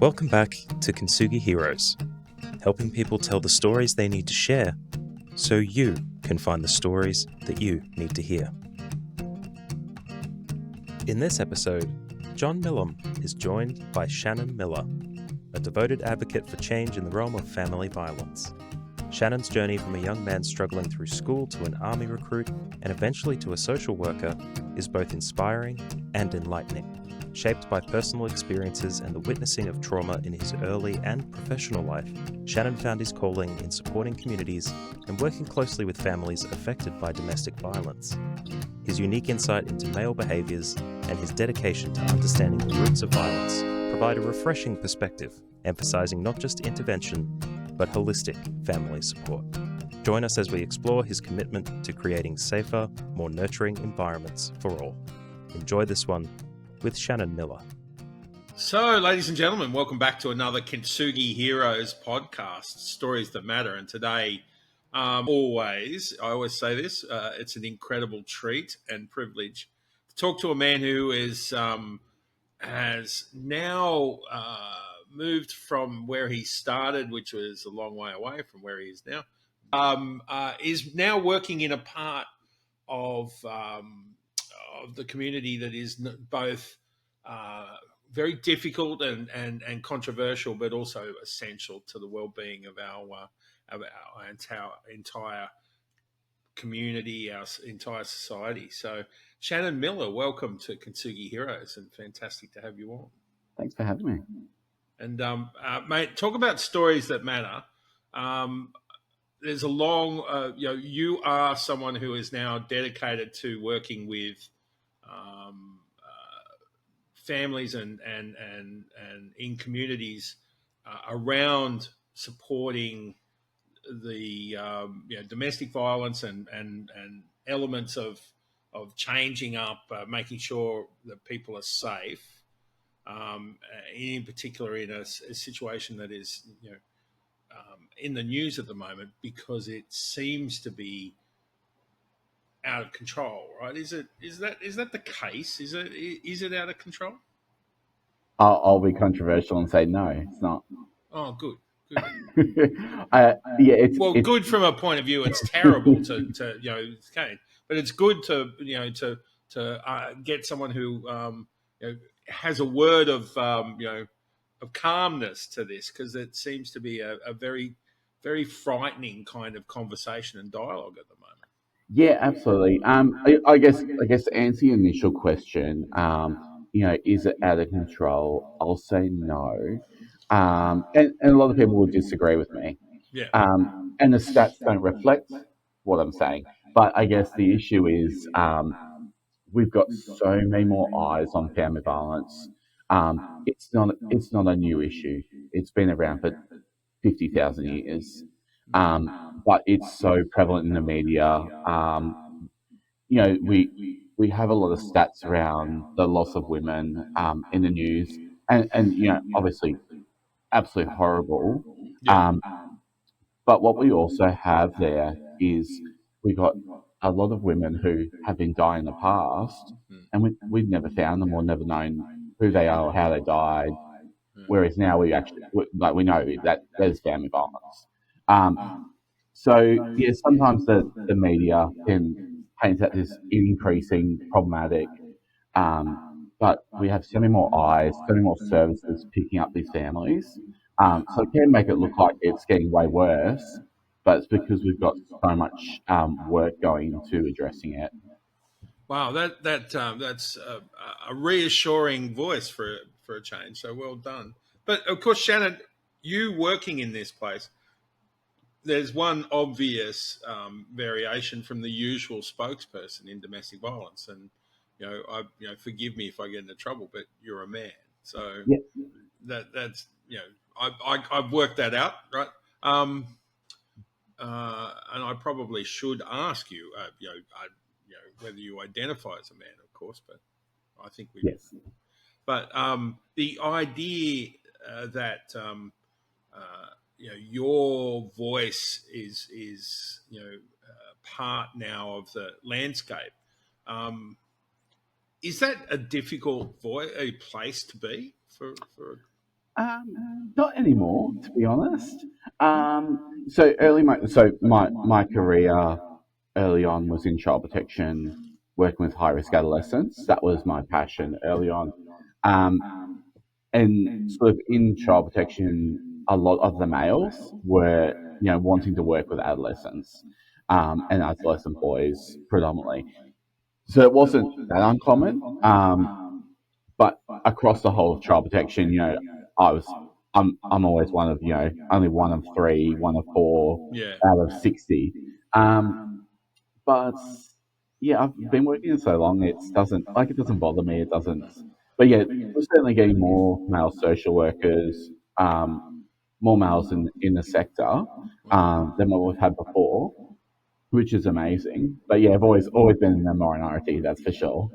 Welcome back to Kintsugi Heroes, helping people tell the stories they need to share so you can find the stories that you need to hear. In this episode, John Millum is joined by Shannon Miller, a devoted advocate for change in the realm of family violence. Shannon's journey from a young man struggling through school to an army recruit and eventually to a social worker is both inspiring and enlightening. Shaped by personal experiences and the witnessing of trauma in his early and professional life, Shannon found his calling in supporting communities and working closely with families affected by domestic violence. His unique insight into male behaviours and his dedication to understanding the roots of violence provide a refreshing perspective, emphasising not just intervention, but holistic family support. Join us as we explore his commitment to creating safer, more nurturing environments for all. Enjoy this one with Shannon Miller. So, ladies and gentlemen, welcome back to another Kintsugi Heroes podcast, Stories That Matter. And today, I always say this, it's an incredible treat and privilege to talk to a man who has now moved from where he started, which was a long way away from where he is now, is now working in a part of the community that is both very difficult and controversial, but also essential to the well-being of our entire community, our entire society. So, Shannon Miller, welcome to Kintsugi Heroes, and fantastic to have you on. Thanks for having me. And mate, talk about stories that matter. There's a long, you are someone who is now dedicated to working with families and in communities around supporting the domestic violence and elements of changing up, making sure that people are safe. In particular, in a situation that is in the news at the moment, because it seems to be out of control, right? Is that the case? Is it out of control? I'll be controversial and say no, it's not. Oh, good. It's good from a point of view. It's terrible to it's okay, but it's good to to get someone who has a word of of calmness to this, because it seems to be a very, very frightening kind of conversation and dialogue at the moment. Yeah, absolutely. I guess to answer your initial question, is it out of control? I'll say no. And a lot of people will disagree with me. Yeah. And the stats don't reflect what I'm saying. But I guess the issue is we've got so many more eyes on family violence. It's not a new issue. It's been around for 50,000 years. But it's so prevalent in the media. We have a lot of stats around the loss of women in the news, and obviously absolutely horrible. Yeah. But what we also have there is we've got a lot of women who have been dying in the past, and we've never found them or never known who they are or how they died. Whereas now we know that there's family violence. So yeah, sometimes the media can paint that this increasing problematic, but we have so many more eyes, so many more services picking up these families. So it can make it look like it's getting way worse, but it's because we've got so much work going into addressing it. Wow, that's a reassuring voice for a change. So well done. But of course, Shannon, you working in this place, there's one obvious variation from the usual spokesperson in domestic violence, and forgive me if I get into trouble, but you're a man, so Yeah. that's I've worked that out, right? And I probably should ask you, whether you identify as a man, of course, but I think we. Yes. But the idea that your voice is part now of the landscape. Is that a difficult place to be for Not anymore, to be honest. So early, my career early on was in child protection, working with high risk adolescents. That was my passion early on. Um, and sort of in child protection, a lot of the males were, wanting to work with adolescents, and adolescent boys predominantly. So it wasn't that uncommon. But across the whole of child protection, I was, I'm always one of, only one of three, one of four Yeah. out of 60. Um, but yeah, I've been working so long, it doesn't bother me. It doesn't, but yeah, we're certainly getting more male social workers, more males in the sector, than what we've had before, which is amazing. But yeah, I've always been in the minority, that's for sure.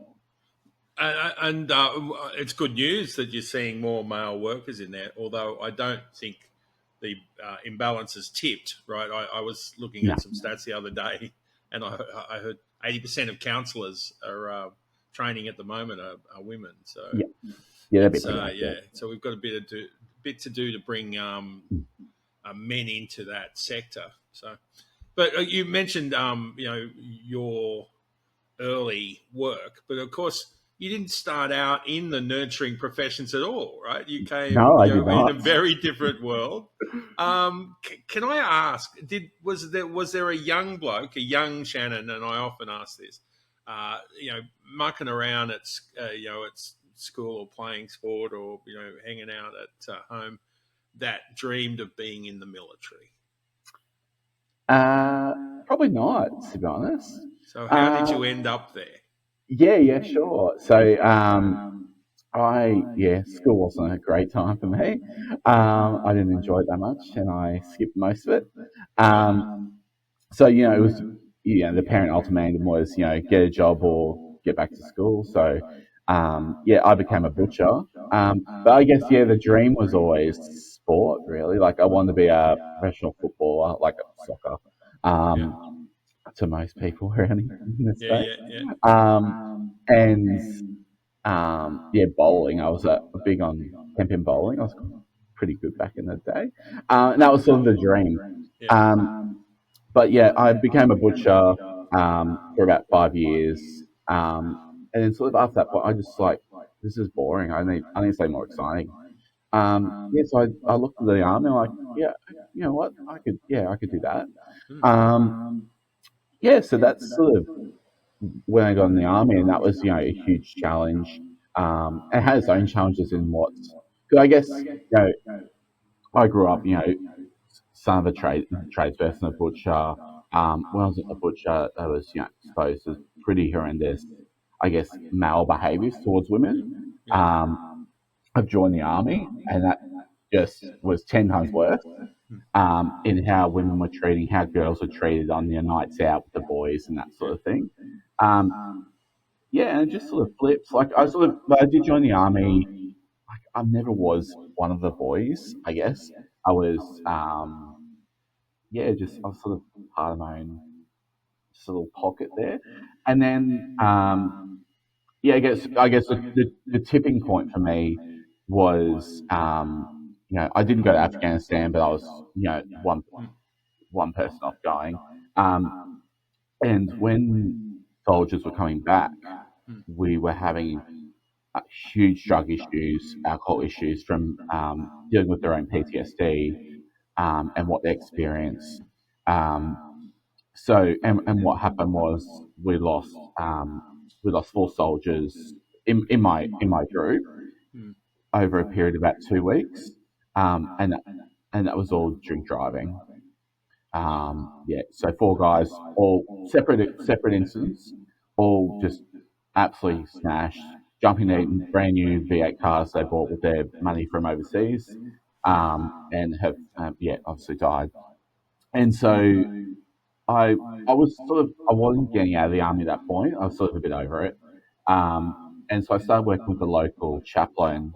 And it's good news that you're seeing more male workers in there, although I don't think the imbalance has tipped, right? I was looking No, at some stats the other day, and I heard 80% of counsellors are training at the moment are women. So yeah, yeah, that'd be it's pretty yeah. accurate. So we've got a bit to do to bring men into that sector. So, but you mentioned your early work, but of course you didn't start out in the nurturing professions at all, right? You came, No, I did in a not. very different world. Can I ask? Was there a young bloke, a young Shannon? And I often ask this, mucking around at school or playing sport or hanging out at home, that dreamed of being in the military. Probably not, to be honest. So how did Uh, you end up there? yeah, sure. So, school wasn't a great time for me. I didn't enjoy it that much, and I skipped most of it. Right. Um, so it was, the parent ultimatum was, get a job or get back to school. So, I became a butcher. But I guess, the dream was always sport, really. Like I wanted to be a professional footballer, like soccer. Yeah. Um, to most people around in the Yeah. States. Yeah. Yeah. Um, and bowling. I was big on camping bowling. I was pretty good back in the day. And that was sort of the dream. Yeah. Um, but yeah, I became a butcher for about 5 years. And then sort of after that point, I just like, this is boring. I need something more exciting. So I looked at the army and like, yeah, you know what? I could do that. Hmm. Um, so that's sort of when I got in the army, and that was a huge challenge. It had its own challenges in because I guess I grew up son of a tradesperson, a butcher. When I was a butcher, I was exposed to pretty horrendous, I guess, male behaviours towards women. Yeah. Um, I've joined the army, and that just was 10 times worse. In how women were treating, how girls were treated on their nights out with the boys and that Yeah. sort of thing. Um, and it just sort of flips. Like but I did join the army. Like I never was one of the boys. I guess I was. I was sort of part of my own just little pocket there, and then I guess the tipping point for me was I didn't go to Afghanistan, but I was one person off going. Um, and when soldiers were coming back, we were having huge drug issues, alcohol issues from dealing with their own PTSD and what they experience. Um, and what happened was we lost four soldiers in my group Hmm. over a period of about 2 weeks, and that was all drink driving. Wow. So four guys, all separate incidents, all just absolutely smashed, jumping in brand new V8 cars they bought with their money from overseas, and have obviously died. And so I wasn't getting out of the army at that point. I was sort of a bit over it, and so I started working with the local chaplain,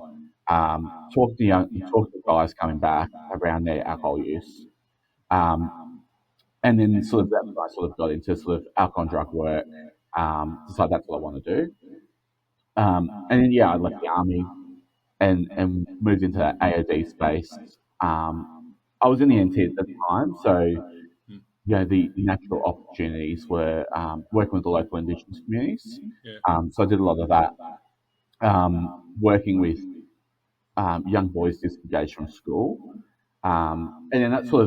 talk to guys coming back around their alcohol use. Um, and then sort of that's when I sort of got into sort of alcohol and drug work. Decided that's what I want to do. And then I left the army. and moved into that AOD space. Um, I was in the NT at the time, so the natural opportunities were working with the local Indigenous communities. Yeah. So I did a lot of that, working with young boys disengaged from school, and then that sort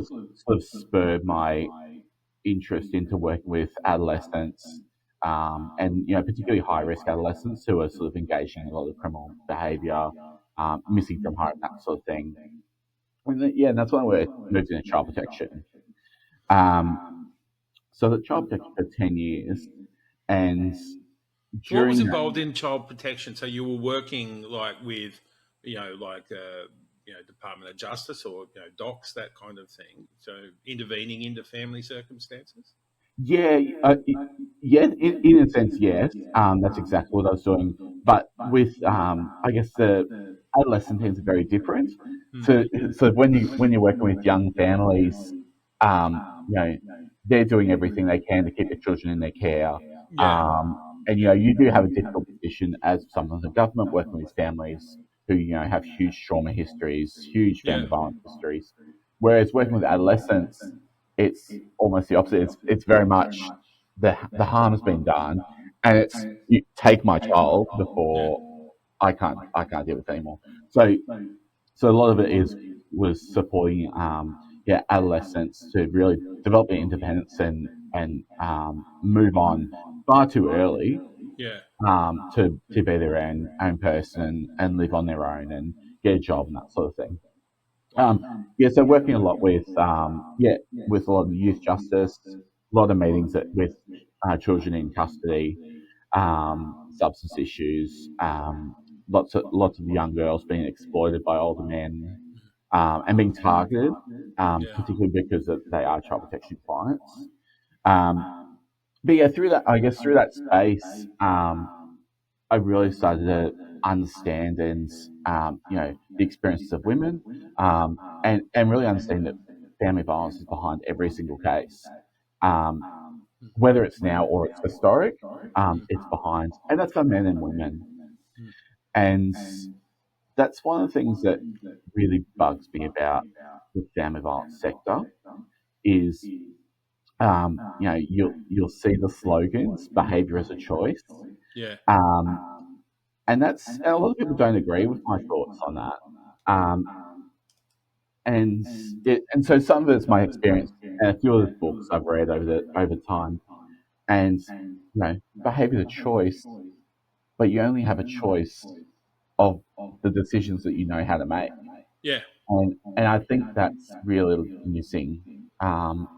of spurred my interest into working with adolescents, and particularly high risk adolescents who are sort of engaging in a lot of criminal behaviour, missing from home, that sort of thing. And and that's when we moved into child protection. Um, so the child protection for 10 years, and So what was during that, involved in child protection? So you were working like with, Department of Justice or docs, that kind of thing. So intervening into family circumstances. yeah, yeah, in a sense, yes, that's exactly what I was doing. But with, I guess the adolescent teams are very different. Hmm. So when you're working with young families, um, you know, they're doing everything they can to keep their children in their care. Yeah. And you do have a difficult position as someone in the government working with families who have huge trauma histories, huge Yeah. family violence histories. Whereas working with adolescents, it's almost the opposite. It's very much the harm has been done, and it's you take my child Yeah. before I can't deal with it anymore. So so a lot of it was supporting adolescents to really develop their independence and move on far too early, Yeah. to be their own person and live on their own and get a job and that sort of thing. Wow. Um, so working a lot with with a lot of youth justice, a lot of meetings with children in custody, substance issues, lots of young girls being exploited by older men, and being targeted, Yeah. particularly because they are child protection clients. Um, but yeah, through that space, I really started to understand and the experiences of women, and really understand that family violence is behind every single case, um, whether it's now or it's historic. It's behind, and that's for men and women, and that's one of the things that really bugs me about the family violence sector is you'll see the slogans behavior as a choice, Yeah. um, and a lot of people don't agree with my thoughts on that. Um, and so some of it's my experience and a few of the books I've read over time. And behavior is a choice, but you only have a choice of the decisions that you know how to make. Yeah. And I think that's really missing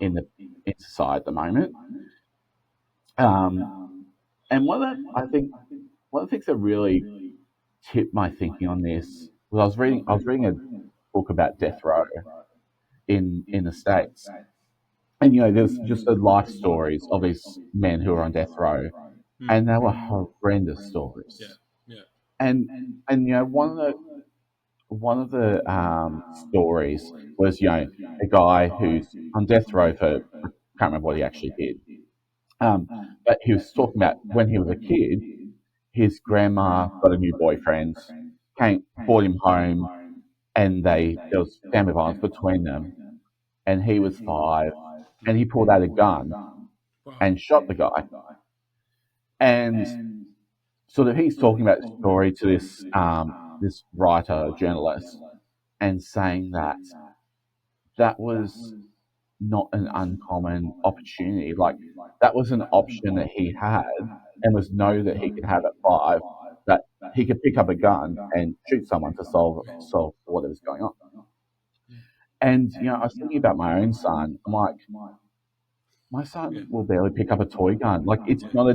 in the in society at the moment. Um, and one of the things that really tipped my thinking on this was I was reading a book about death row in the States. And there's just the life stories of these men who are on death row, Hmm. and they were horrendous Yeah. stories. Yeah. And one of the stories was a guy who's on death row for I can't remember what he actually did. But he was talking about when he was a kid, his grandma got a new boyfriend, brought him home, and there was family violence between them, and he was 5, and he pulled out a gun Wow. and shot the guy. And sort of he's talking about the story to this writer, journalist, and saying that that was not an uncommon opportunity. Like that was an option that he had, and was know that he could have at 5, that he could pick up a gun and shoot someone to solve whatever's going on. And I was thinking about my own son. I'm like, my Yeah. son will barely pick up a toy gun. Like it's not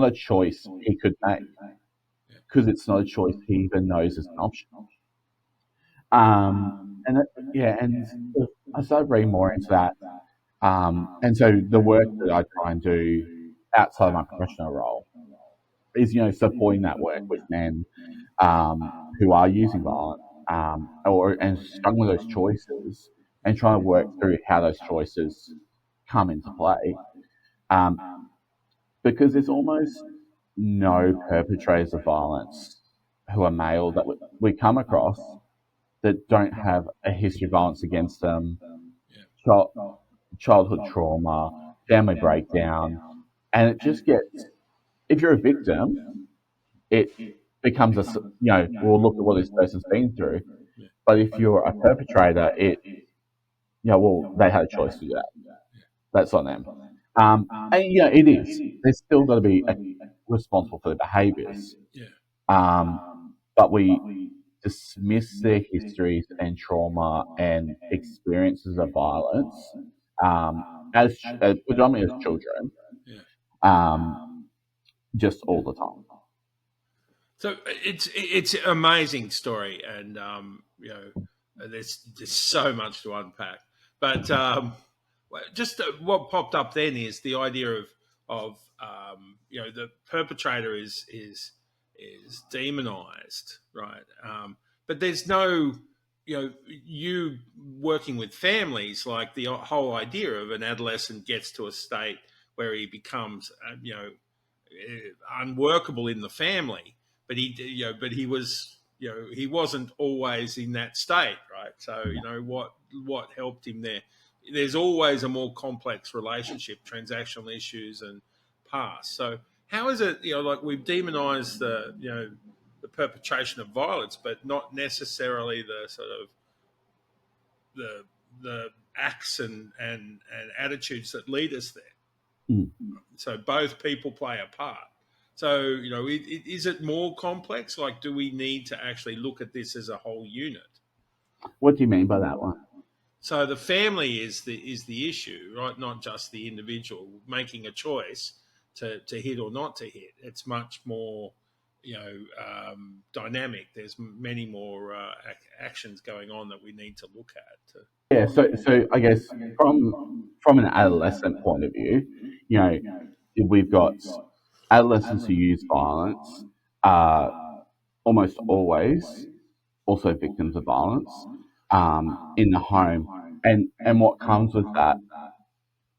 a choice he could make Yeah. because it's not a choice he even knows is an option. And I started reading more into that. And so the work that I try and do outside of my professional role is, supporting that work with men who are using violence, and struggling with those choices, and trying to work through how those choices come into play. Um, because there's almost no perpetrators of violence who are male that we come across that don't have a history of violence against them, child, childhood trauma, family breakdown, and it just gets. If you're a victim, it becomes we'll look at what this person's been through. But if you're a perpetrator, they had a choice to do that. That's on them. And it is. They're still got to be responsible for their behaviours. But we dismiss their histories and trauma and experiences of violence as predominantly as children, just all the time. So it's an amazing story, and there's so much to unpack. But just what popped up then is the idea of the perpetrator is demonized, right? But there's no you working with families, like the whole idea of an adolescent gets to a state where he becomes unworkable in the family, but he was he wasn't always in that state, right? So what helped him there. There's always a more complex relationship, transactional issues and past. So how is it like we've demonized the perpetration of violence, but not necessarily the sort of the acts and attitudes that lead us there. So both people play a part. So, is it more complex? Like, do we need to actually look at this as a whole unit? What do you mean by that one? So the family is the issue, right? Not just the individual making a choice to hit or not to hit. It's much more, dynamic. There's many more actions going on that we need to look at. Yeah, so I guess from an adolescent point of view, we've got adolescents who use violence are almost always also victims of violence in the home, and what comes with that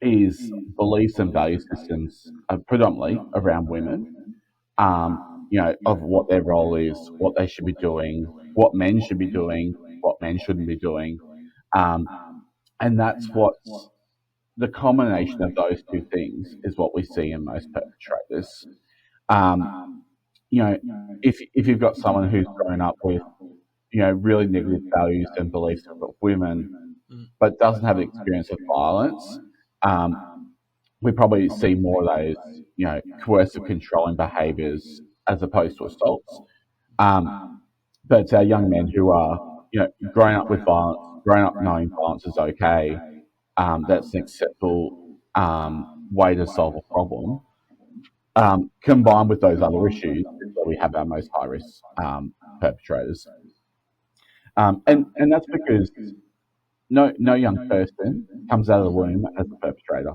is beliefs and value systems, predominantly around women. Of what their role is, what they should be doing, what men should be doing, what men shouldn't be doing. And that's what's the combination of those two things is what we see in most perpetrators. Um, if you've got someone who's grown up with, really negative values and beliefs of women, but doesn't have the experience of violence, we probably see more of those, coercive controlling behaviours as opposed to assaults. But our young men who are, growing up with violence, growing up knowing violence is okay, that's an acceptable way to solve a problem. Combined with those other issues, is where we have our most high risk perpetrators. And that's because no young person comes out of the womb as a perpetrator.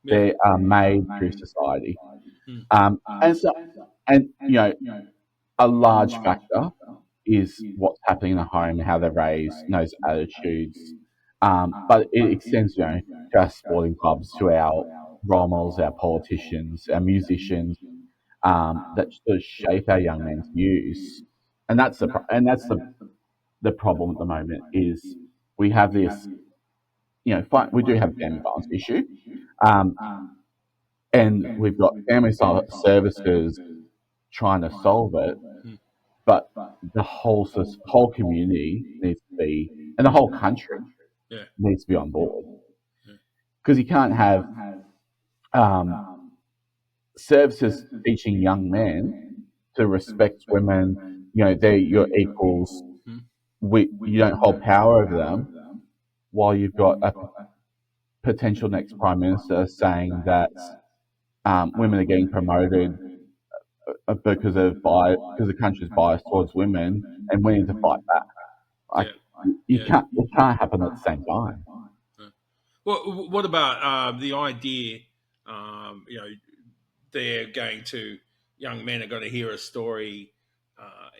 They are made through society. And a large factor is what's happening in the home, how they're raised, those attitudes. But it extends, to our sporting clubs, to our role models, our politicians, our musicians, that sort of shape our young men's views. And that's the problem at the moment is we have this, we do have a family violence issue, and we've got family services trying to solve it, but the whole community needs to be, and the whole country needs to be on board, because you can't have services teaching young men to respect women. They're your equals. You don't hold power over them, while you've got a potential next prime minister saying that women are getting promoted because the country's biased towards women, and we need to fight back. It can't happen at the same time. Well, what about the idea? Young men are going to hear a story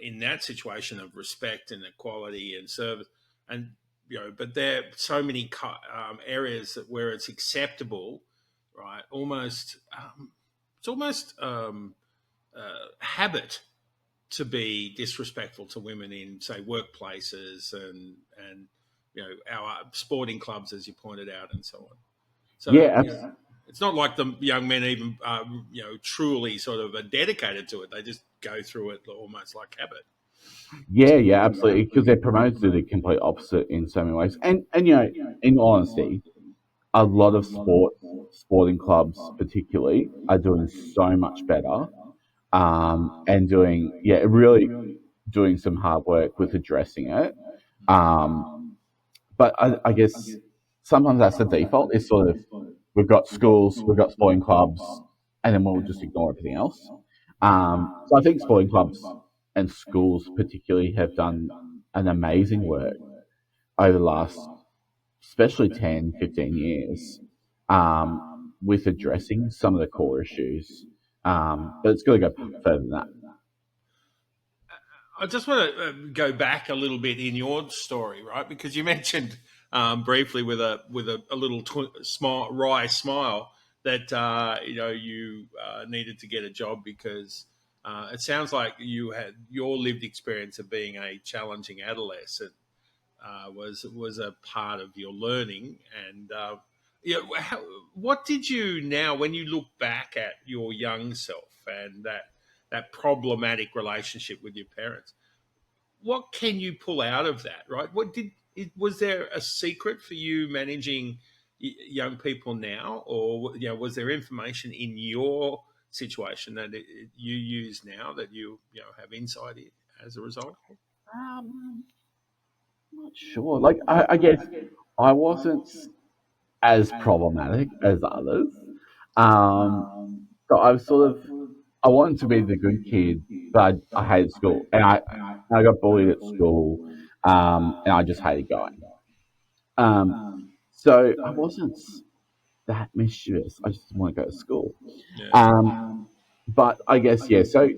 in that situation of respect and equality and service, and but there are so many areas where it's acceptable, right? It's almost habit to be disrespectful to women in, say, workplaces and our sporting clubs, as you pointed out, and so on. So Yeah, it's not like the young men even truly sort of are dedicated to it. They just go through it almost like habit. yeah, absolutely. Because they're promoted to the complete opposite in so many ways. And in all honesty, a lot of sporting clubs, particularly, are doing so much better. And doing really doing some hard work with addressing it. Um, but I guess sometimes that's the default. It's sort of we've got schools, we've got sporting clubs, and then we'll just ignore everything else. So I think sporting clubs and schools particularly have done an amazing work over the last, especially 10, 15 years, with addressing some of the core issues. But it's got to go further than that. I just want to go back a little bit in your story, right? Because you mentioned briefly with a little wry smile that you needed to get a job because it sounds like you had your lived experience of being a challenging adolescent was a part of your learning. And what did you now, when you look back at your young self and that problematic relationship with your parents, what can you pull out of that, right? Was there a secret for you managing young people now, or was there information in your situation that you use now that you have insight in as a result? Um, Not sure. Like, I guess I wasn't as problematic as others. Um, so I was sort of, I wanted to be the good kid, but I hated school. And I got bullied at school, and I just hated going. Um, so I wasn't that mischievous. I just didn't want to go to school. Yeah. Um, but I guess, yeah, so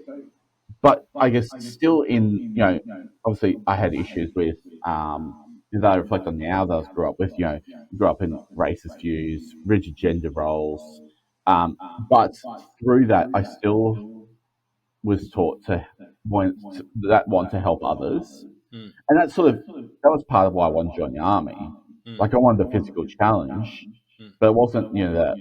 but I guess still obviously I had issues with that I reflect on now that I grew up with, grew up in racist views, rigid gender roles. But through that, I still was taught to want to help others. Mm. And that was part of why I wanted to join the army. Mm. Like I wanted the physical challenge, Mm. but it wasn't, that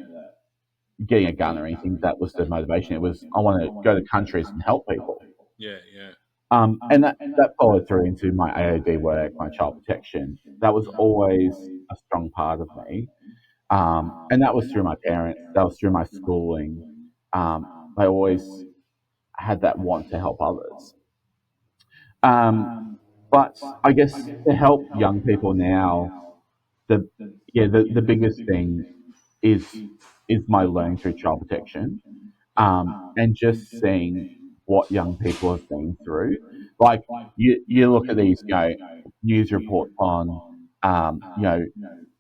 getting a gun or anything that was the motivation. It was I want to go to countries and help people. Yeah, yeah. And that followed through into my AOD work, my child protection. That was always a strong part of me. And that was through my parents, that was through my schooling. I always had that want to help others. Um, but I guess to help young people now, the the biggest thing is my learning through child protection, and just seeing what young people have been through. Like you look at these news reports on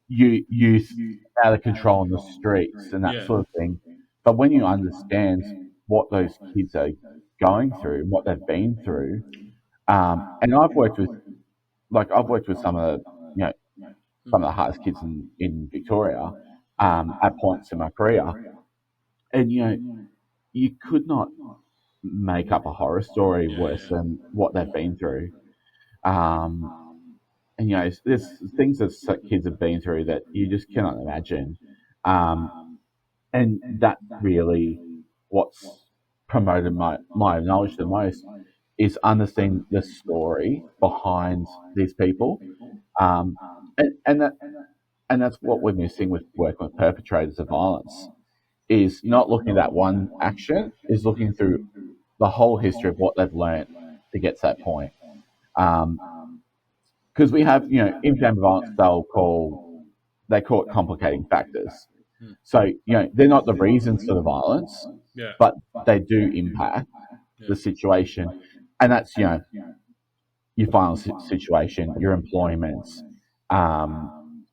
youth out of control in the streets and that Yeah. sort of thing. But when you understand what those kids are going through, what they've been through, and I've worked with some of the some of the hardest kids in Victoria at points in my career, and you could not make up a horror story Yeah, worse yeah. than what they've been through. Um, and there's things that kids have been through that you just cannot imagine. Um, and that's really what's promoted my knowledge the most is understanding the story behind these people. Um, and that's what we're missing with working with perpetrators of violence is not looking at that one action, is looking through the whole history of what they've learned to get to that point. Because we have, in family violence, they call it complicating factors. Mm. So, they're not the reasons for the violence, Yeah. but they do impact Yeah. the situation. And that's, your final situation, your employment, um,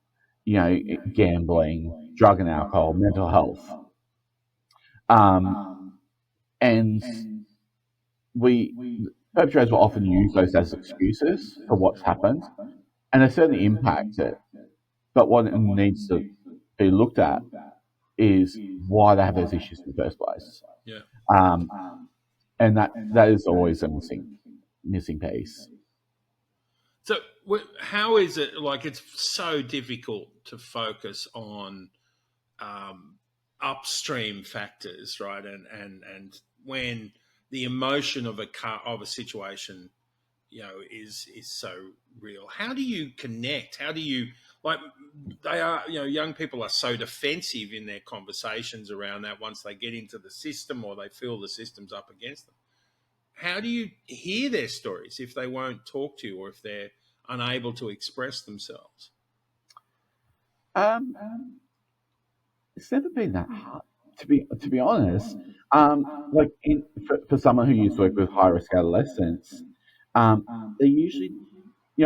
gambling, drug and alcohol, mental health. Um, and we perpetrators will often use those as excuses for what's happened, and they certainly impact it. But what needs to be looked at is why they have those issues in the first place. Yeah. Um, and that is always a missing piece. So, how is it like? It's so difficult to focus on um, upstream factors, right? And when the emotion of of a situation, is so real. How do you connect? How do you like? They are, young people are so defensive in their conversations around that once they get into the system or they feel the system's up against them. How do you hear their stories if they won't talk to you or if they're unable to express themselves? Um, it's never been that hard, to be honest. Like for someone who used to work with high risk adolescents, they usually,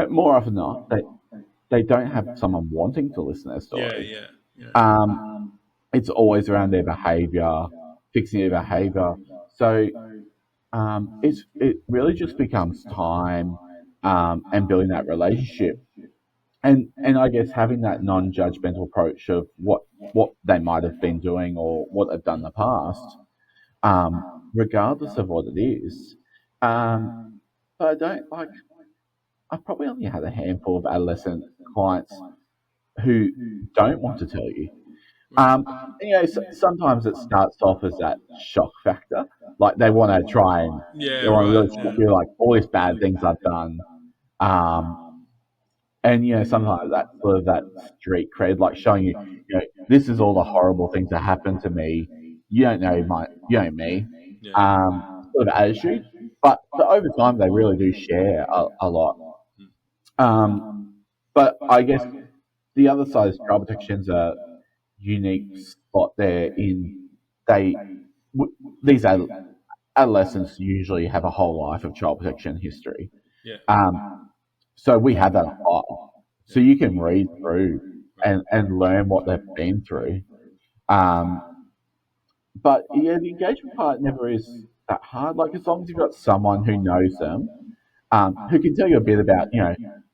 more often than not, they don't have someone wanting to listen to their Yeah, story. yeah, yeah. Um, it's always around their behaviour, fixing their behaviour. So it really just becomes time and building that relationship, and I guess having that non-judgmental approach of what they might have been doing or what they've done in the past, regardless of what it is. Um, but I don't like. I've probably only had a handful of adolescent clients who don't want to tell you. Right. Sometimes it starts off as that shock factor, like they want to try and Yeah, they want to right. really shock you, like all these bad things I've done. Um, and sometimes that's sort of that street cred, like showing you, this is all the horrible things that happened to me. You know me, Yeah. sort of attitude. But over time, they really do share a lot. Um, but I guess the other side is child protection's a unique spot there in they these adolescents usually have a whole life of child protection history. Yeah. Um, so we have that on file. So you can read through and learn what they've been through. Um, but yeah, the engagement part never is that hard. Like as long as you've got someone who knows them, who can tell you a bit about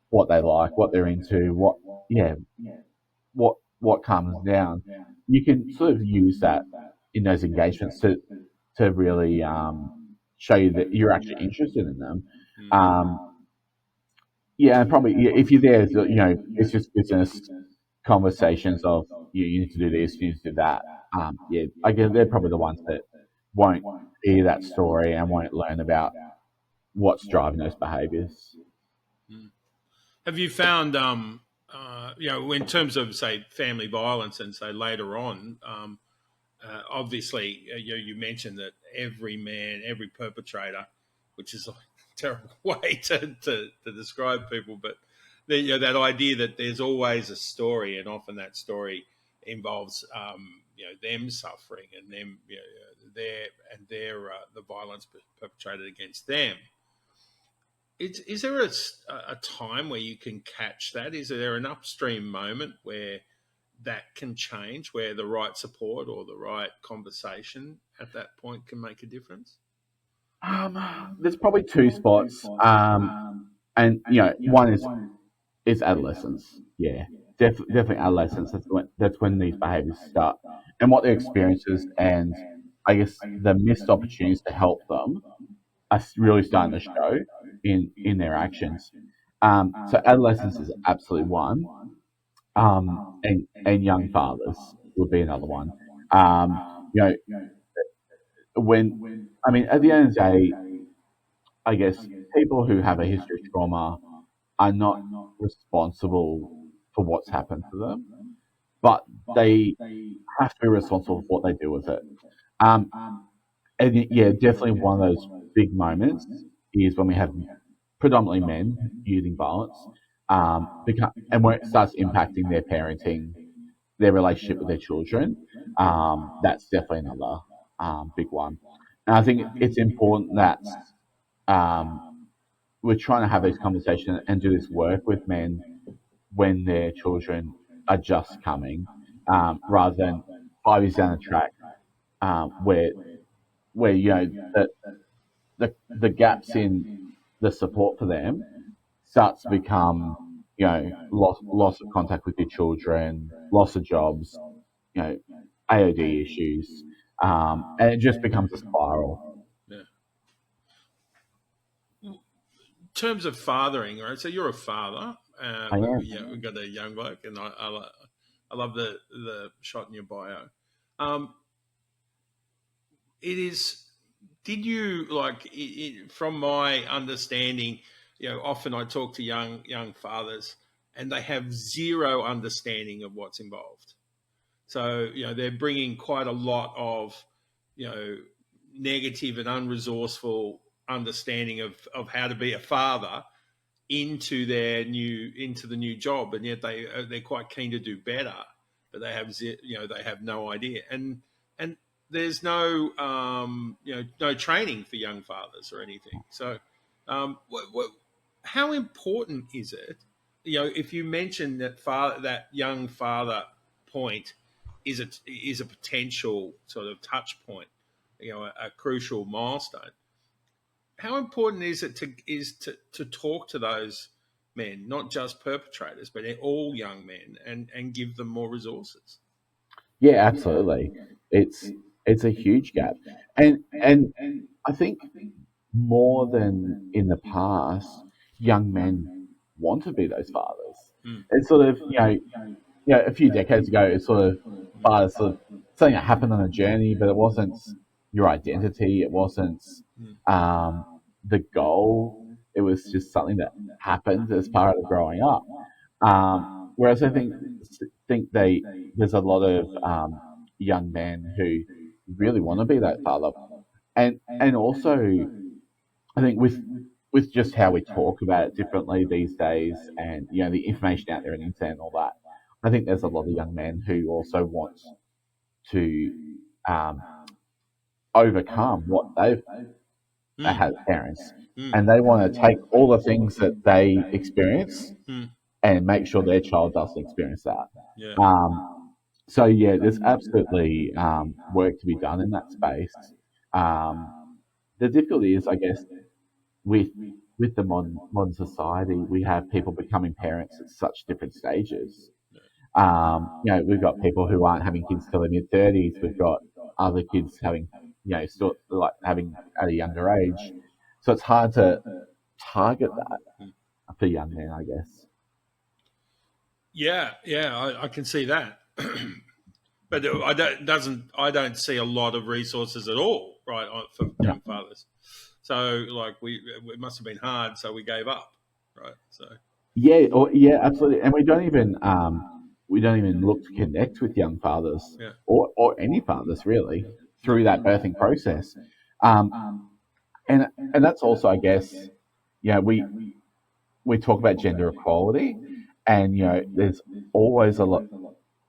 what they like, what they're into, yeah, what comes down, you can sort of use that in those engagements to really show you that you're actually interested in them. Um, yeah, and probably if you're there, it's just business conversations of you need to do this, you need to do that. Yeah, I guess they're probably the ones that won't hear that story and won't learn about what's driving those behaviours. Have you found, in terms of say family violence and say later on, obviously, you mentioned that every man, every perpetrator, which is a terrible way to describe people, but that idea that there's always a story, and often that story involves them suffering and them their the violence perpetrated against them. Is there a time where you can catch that? Is there an upstream moment where that can change, where the right support or the right conversation at that point can make a difference? There's probably two spots, and one is adolescence. Yeah, definitely adolescence. That's when these behaviours start, and what their experiences and I guess the missed opportunities to help them are really starting to show in their actions. So adolescence is absolutely one, and young fathers would be another one. Um, you know, when I mean, at the end of the day, I guess people who have a history of trauma are not responsible for what's happened to them, but they have to be responsible for what they do with it. Um, and yeah, definitely one of those big moments is when we have predominantly men using violence, and when it starts impacting their parenting, their relationship with their children. That's definitely another big one. And I think it's important that um, we're trying to have these conversations and do this work with men when their children are just coming, rather than 5 years down the track, where the, the gaps in the support for them starts to become loss of contact with your children, loss of jobs, you know AOD issues, and it just becomes a spiral. Yeah. terms of fathering, right? So you're a father. I Yeah, am. we've got a young bloke, and I love the shot in your bio. Um, it is. Did you like? From my understanding, often I talk to young fathers, and they have zero understanding of what's involved. So they're bringing quite a lot of you know negative and unresourceful understanding of how to be a father into the new job, and yet they're quite keen to do better, but they have no idea, and there's no training for young fathers or anything. So, how important is it? If you mention that young father point is a potential sort of touch point, a crucial milestone. How important is it to talk to those men, not just perpetrators, but all young men, and give them more resources? Yeah, absolutely. It's it's a huge gap, and I think more than in the past, young men want to be those fathers. Mm, It's sort of a few decades ago, it's sort of fathers sort of something that happened on a journey, but it wasn't your identity. It wasn't mm, um, the goal. It was just something that happened as part of growing up. Whereas I think there's a lot of young men who really want to be that father, and also I think with just how we talk about it differently these days, and the information out there and internet and all that, I think there's a lot of young men who also want to um, overcome what they've mm, had as parents, mm, and they want to take all the things that they experience mm. and make sure their child doesn't experience that. Yeah. Um, so yeah, there's absolutely work to be done in that space. Um, the difficulty is, I guess, with with the modern society, we have people becoming parents at such different stages. We've got people who aren't having kids till their mid 30s. We've got other kids having, still like having at a younger age. So it's hard to target that Mm. for young men, I guess. Yeah, I can see that. But I don't see a lot of resources at all, right, for No. young fathers. So like it must have been hard, so we gave up, right? So Yeah, absolutely. And we don't even look to connect with young fathers yeah, or any fathers really yeah, through that birthing process. Um, and that's also, I guess, we talk about gender equality, and there's always a lot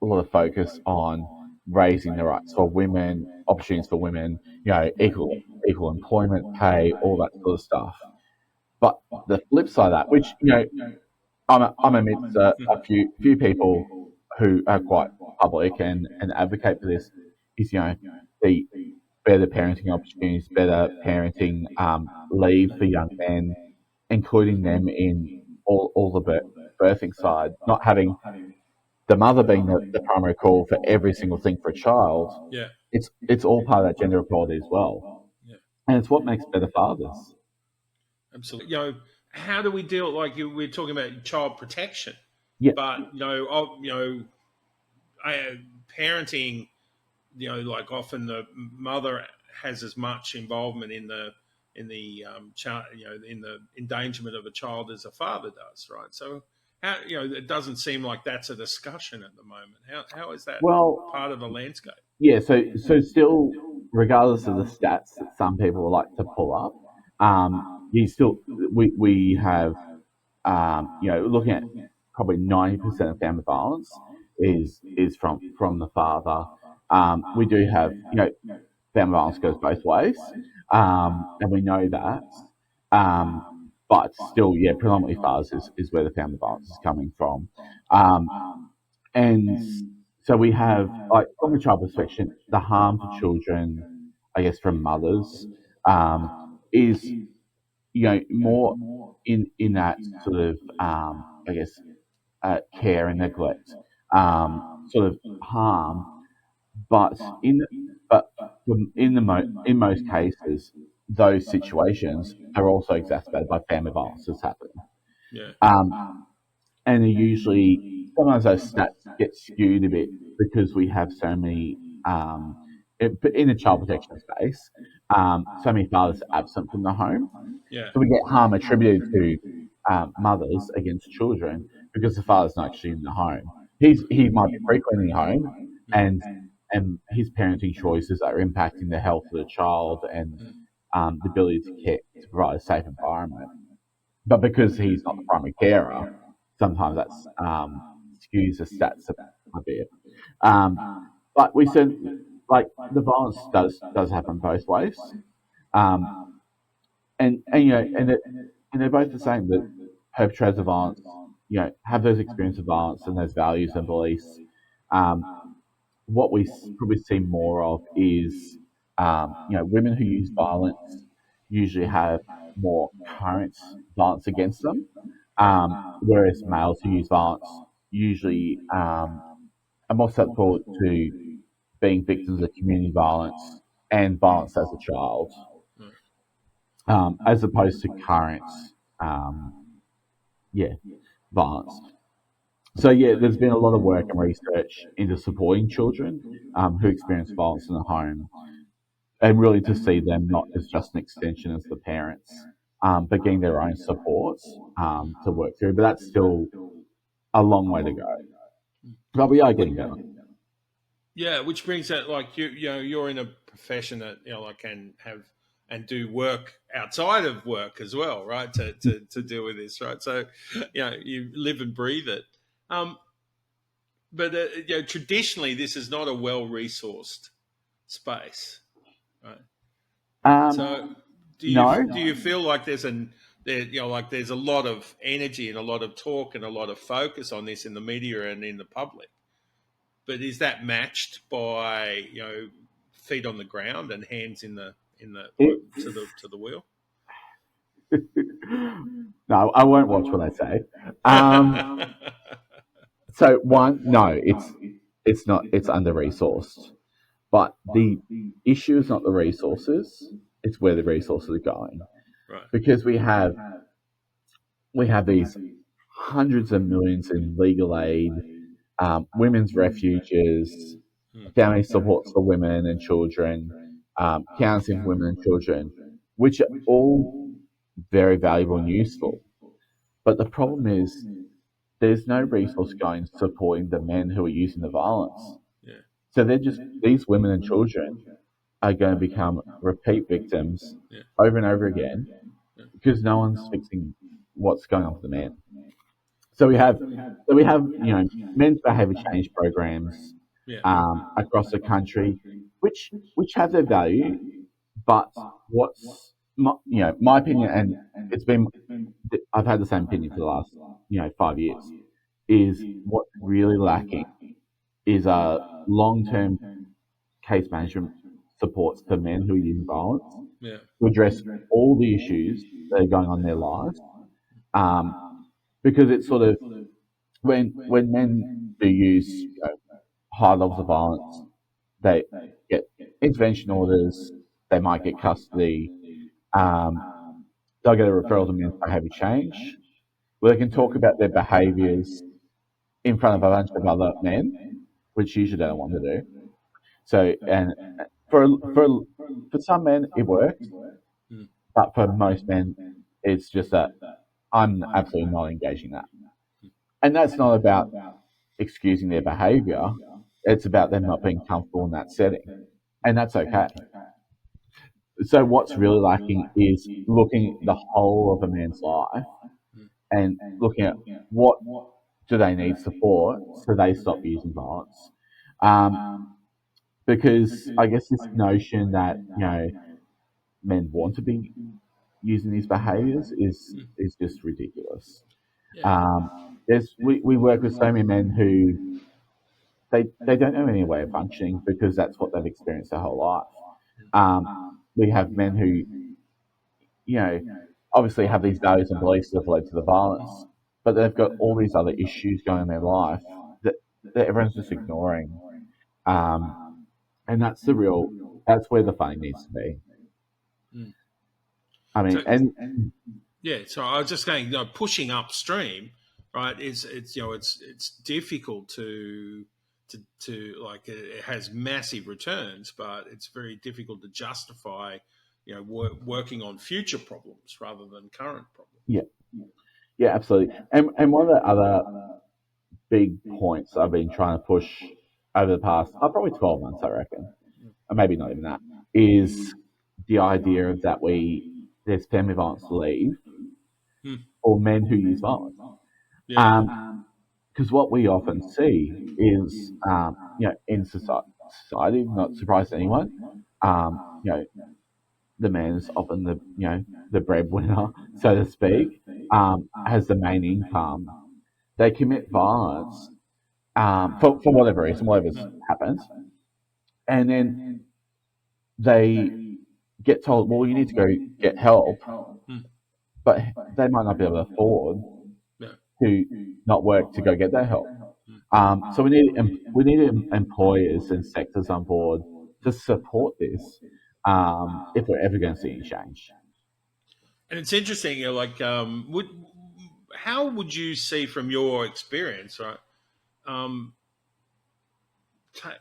of focus on raising the rights for women, opportunities for women, equal employment, pay, all that sort of stuff. But the flip side of that, which I'm amidst a few people who are quite public and advocate for this, is the better parenting opportunities, better parenting leave for young men, including them in all the birthing side, not having the mother being the primary call for every single thing for a child. yeah, It's all part of that gender equality as well, yeah. and it's what makes better fathers. Absolutely. How do we deal? Like we're talking about child protection, Yeah, but parenting. Like often the mother has as much involvement in the child, in the endangerment of a child as a father does, right? So how it doesn't seem like that's a discussion at the moment. How is that well, part of the landscape? yeah. So still, regardless of the stats that some people like to pull up, you still we have looking at probably 90% of family violence is from the father. We do have, family violence goes both ways, and we know that. Um, but still, yeah, predominantly fathers is where the family violence is coming from. Um, and so we have, like, from a child perspective, the harm to children, I guess, from mothers, is, more in that sort of, I guess, care and neglect, sort of harm, but in but in most cases, those situations are also exacerbated by family violence that's happening. Yeah. And usually, sometimes those stats get skewed a bit because we have so many, in the child protection space, so many fathers are absent from the home. Yeah. So we get harm attributed to mothers against children because the father's not actually in the home. He might be frequently home, and his parenting choices are impacting the health of the child and the ability to provide a safe environment. But because he's not the primary carer, sometimes that's skews the stats a bit. Um, but we said, like, the violence does happen both ways. Um, and and they're both the same. That perpetrators of violence, have those experiences of violence and those values and beliefs. Um, what we probably see more of is, women who use violence usually have more current violence against them, Yeah. whereas males who use violence usually are more susceptible to being victims of community violence and violence as a child, as opposed to current, um, yeah, violence. So yeah, there's been a lot of work and research into supporting children who experience violence in the home, and really to see them not as just an extension as the parents, but getting their own supports to work through. But that's still a long way to go. But we are getting better. Yeah, which brings that, like, you're in a profession that like can have and do work outside of work as well, right? To deal with this, right? So you live and breathe it. Um, but traditionally, this is not a well resourced space, right? So do you No, do you feel like there's a lot of energy and a lot of talk and a lot of focus on this in the media and in the public? But is that matched by feet on the ground and hands it, to the wheel? no, I won't watch what I say. Um, so one, no, it's not. It's under resourced. But the issue is not the resources; it's where the resources are going. Right. Because we have these hundreds of millions in legal aid, women's refuges, Hmm. family supports for women and children, counselling for women and children, which are all very valuable and useful. But the problem is there's no resource going supporting the men who are using the violence. Yeah. So these women and children are going to become repeat victims Yeah. over and over again Yeah. because no one's fixing what's going on with the men. So we have men's behaviour change programs Yeah. across the country, which have their value, but what's my opinion, and it's been I've had the same opinion for the last 5 years, is what's really lacking is a long-term case management supports for men who are using violence Yeah. to address all the issues that are going on in their lives. Um, because it's sort of when men do use high levels of violence, they get intervention orders, they might get custody, um, they'll get a referral to men's behaviour change, where they can talk about their behaviours in front of a bunch of other men, which usually they don't want to do. So, and for for for some men it works, Hmm. but for most men it's just that I'm absolutely not engaging that, and that's not about excusing their behaviour. It's about them not being comfortable in that setting, and that's okay. So what's really lacking is looking at the whole of a man's life and looking at what do they need support so they stop using violence. Um, because I guess this notion that men want to be using these behaviours is just ridiculous. Yeah. Um, we work with so many men who they don't know any way of functioning because that's what they've experienced their whole life. Um, we have men who you know obviously have these values and beliefs that have led to the violence, but they've got all these other issues going in their life that, that everyone's just ignoring. Um, and that's where the funding needs to be. Hmm. I mean, So and yeah, so I was just saying, pushing upstream, right? It's difficult to like it has massive returns, but it's very difficult to justify, working on future problems rather than current problems. yeah, yeah, absolutely. And one of the other big points I've been trying to push over the past, probably 12 months, I reckon, or maybe not even that, is the idea of that there's family violence leave Hmm. or men who use violence. Yeah. Because what we often see is, in society, not surprised to anyone, the man is often the breadwinner, so to speak, has the main income. They commit violence for whatever reason, whatever happens, and then they get told, well, you need to go get help, Hmm. but they might not be able to afford Yeah. to not work to go get that help. Hmm. So we need employers and sectors on board to support this if we're ever going to see any change. And it's interesting, would how would you see from your experience, right? Um, ta-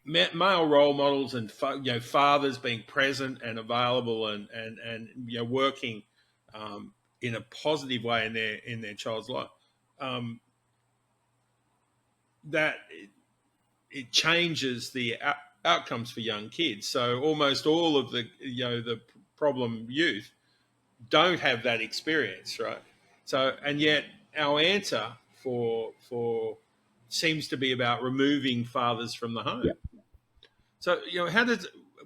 Male role models and fathers being present and available and working in a positive way in their child's life, um, that it changes the outcomes for young kids. So almost all of the problem youth don't have that experience, right? So and yet our answer for seems to be about removing fathers from the home. Yeah. So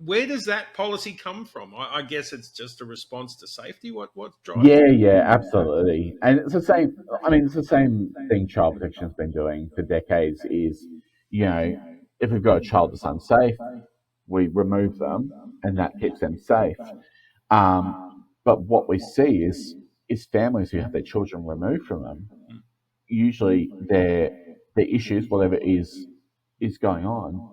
where does that policy come from? I guess it's just a response to safety. What drives Yeah, it? yeah, absolutely. And it's the same. I mean, it's the same thing child protection's been doing for decades. Is you know, if we've got a child that's unsafe, we remove them, and that keeps them safe. Um, but what we see is families who have their children removed from them. Usually, their issues, whatever is going on,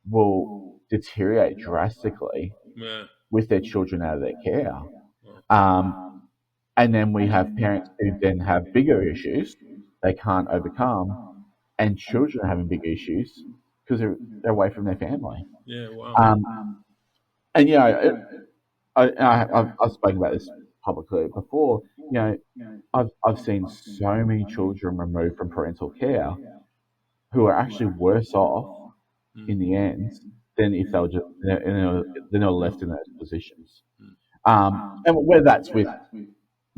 will deteriorate drastically Yeah. with their children out of their care. Well, Um, and then we have parents who then have bigger issues they can't overcome, and children are having big issues because they're away from their family. yeah. Wow. Um, and I've spoken about this publicly before. You know, I've seen so many children removed from parental care who are actually worse off Mm. in the end than if they were just they're not left in those positions. Mm. And whether that's with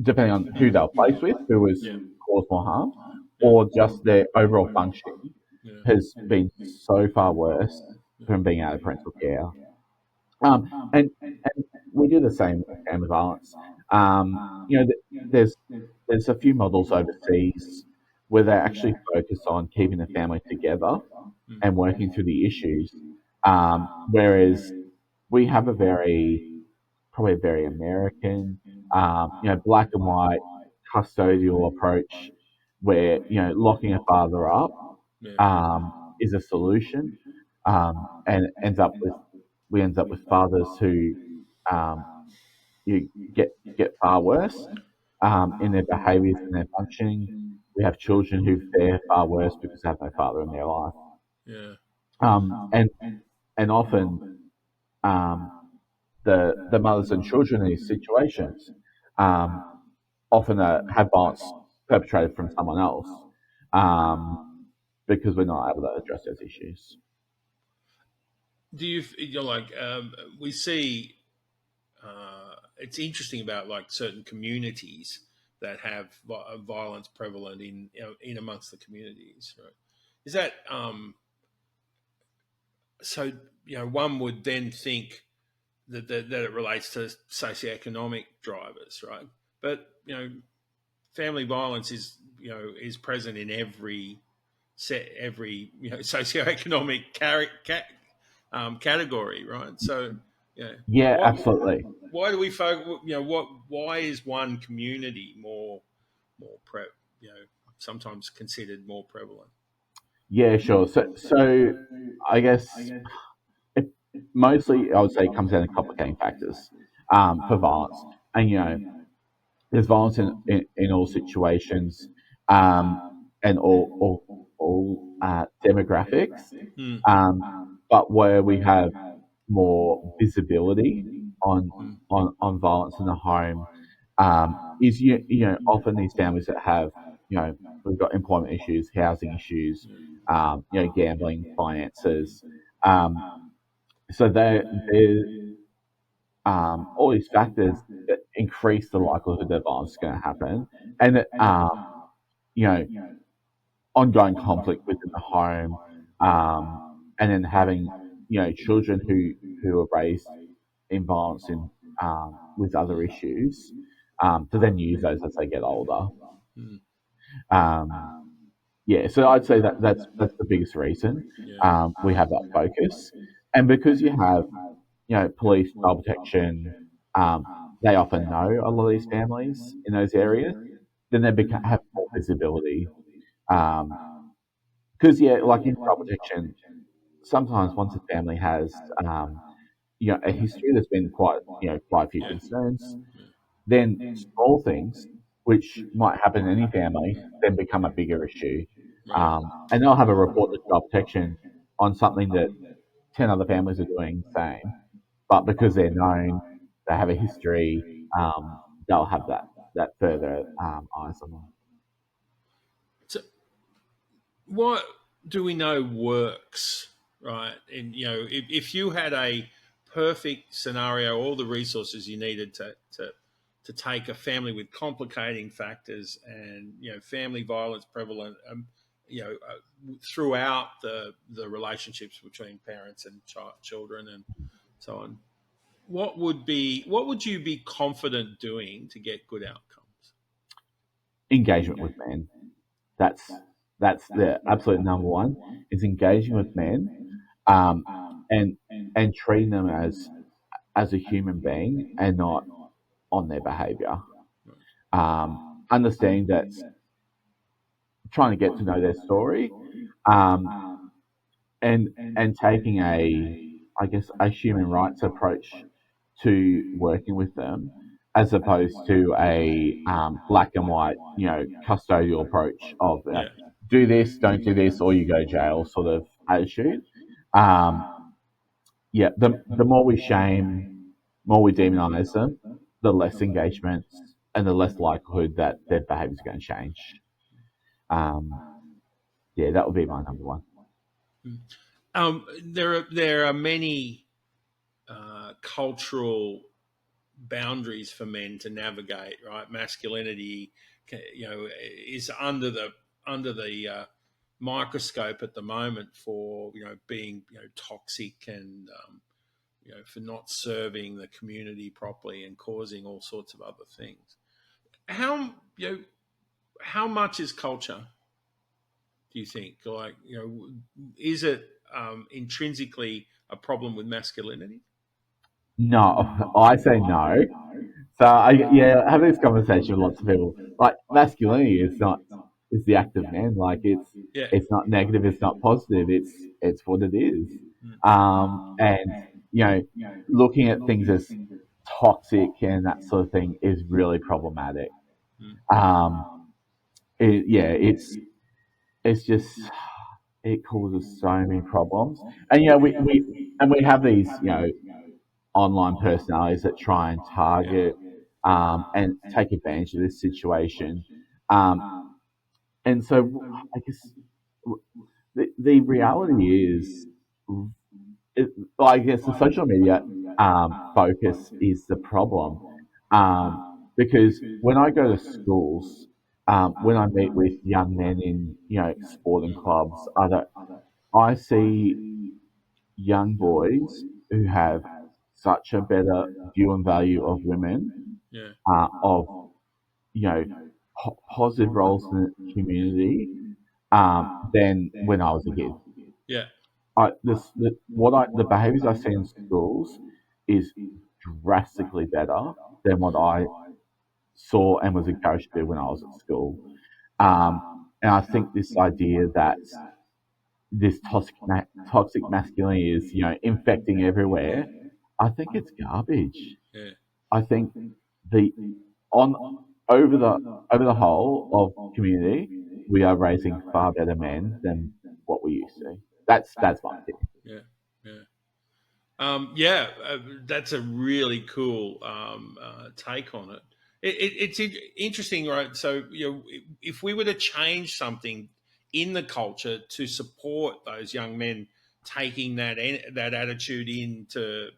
depending on who they were placed with, who has Yeah. caused more harm, Yeah. or just their overall functioning Yeah. has been so far worse from being out of parental care. And we do the same with family violence. There's a few models overseas where they actually focus on keeping the family together Mm. and working through the issues. Whereas we have probably a very American, black and white custodial approach where, locking a father up Yeah. is a solution, and we ends up with fathers who um, you get far worse in their behaviours and their functioning. We have children who fare far worse because they have no father in their life, Yeah. and often um, the mothers and children in these situations um, often have violence perpetrated from someone else um, because we're not able to address those issues. Do we see? It's interesting about like certain communities that have violence prevalent in amongst the communities. Right? Is that so? One would then think that it relates to socioeconomic drivers, right? But family violence is present in every socioeconomic category, right? So Yeah, what absolutely. why do we focus? Why is one community more sometimes considered more prevalent? Yeah, sure. So I guess it, mostly I would say it comes down to complicating factors for violence. and there's violence in all situations, um, and all demographics. Mm. But where we have more visibility on Mm. violence in the home, is often these families that have we've got employment issues, housing issues, gambling, finances. Um, so they're all these factors that increase the likelihood that violence is going to happen, and that you know ongoing conflict within the home, and then having children who are raised in violence in with other issues, to then use those as they get older. Mm. Um, yeah, so I'd say that that's the biggest reason Yeah. we have that focus, and because you have police, child protection, they often know a lot of these families in those areas, then they have more visibility. Because like in child protection, sometimes once a family has a history, there's been quite a few Yeah. concerns, Yeah. then small things which might happen in any family then become a bigger issue. Right. And they'll have a report to child protection on something that 10 other families are doing the same, but because they're known, they have a history, they'll have that further eyes on them. So what do we know works, right? And if you had a perfect scenario, all the resources you needed to take a family with complicating factors and family violence prevalent, throughout the relationships between parents and children and so on, what would you be confident doing to get good outcomes? Engagement with men. That's the absolute number one, is engaging with men, um, and treating them as a human being and not on their behaviour. Understanding that, trying to get to know their story, um, and taking I guess a human rights approach to working with them, as opposed to a black and white, custodial approach of Yeah. do this, don't do this, or you go to jail sort of attitude. Um, yeah, the more we shame, more we demonize them, the less engagement and the less likelihood that their behavior is going to change. Um, yeah, that would be my number one. There are many cultural boundaries for men to navigate. Right, masculinity, is under the microscope at the moment for being toxic and for not serving the community properly and causing all sorts of other things. How how much is culture? Do you think, like, is it intrinsically a problem with masculinity? No, I say no. So I have this conversation with lots of people. Like, masculinity is not is the act of man. Like, Yeah. it's not negative. It's not positive. It's what it is. Mm. And looking at things as toxic and that sort of thing is really problematic. Mm. Um, yeah, it's just, it causes so many problems. And we have these online personalities that try and Yeah. target, and take advantage of this situation. Um, and so I guess the reality is, it, well, I guess the social media focus is the problem, um, because when I go to schools, when I meet with young men in sporting clubs, I see young boys who have such a better view and value of women, Yeah. of you know positive roles in the Yeah. community, than when I was a kid. Yeah. The behaviours I see in schools is drastically better than what I saw and was encouraged to do when I was at school. Um, and I think this idea that this toxic masculinity is infecting everywhere, I think it's garbage. Yeah. I think the on over the whole of community, we are raising far better men than what we used to. That's my opinion. Yeah, yeah. That's a really cool take on it. It's interesting, right? So, if we were to change something in the culture to support those young men taking that attitude into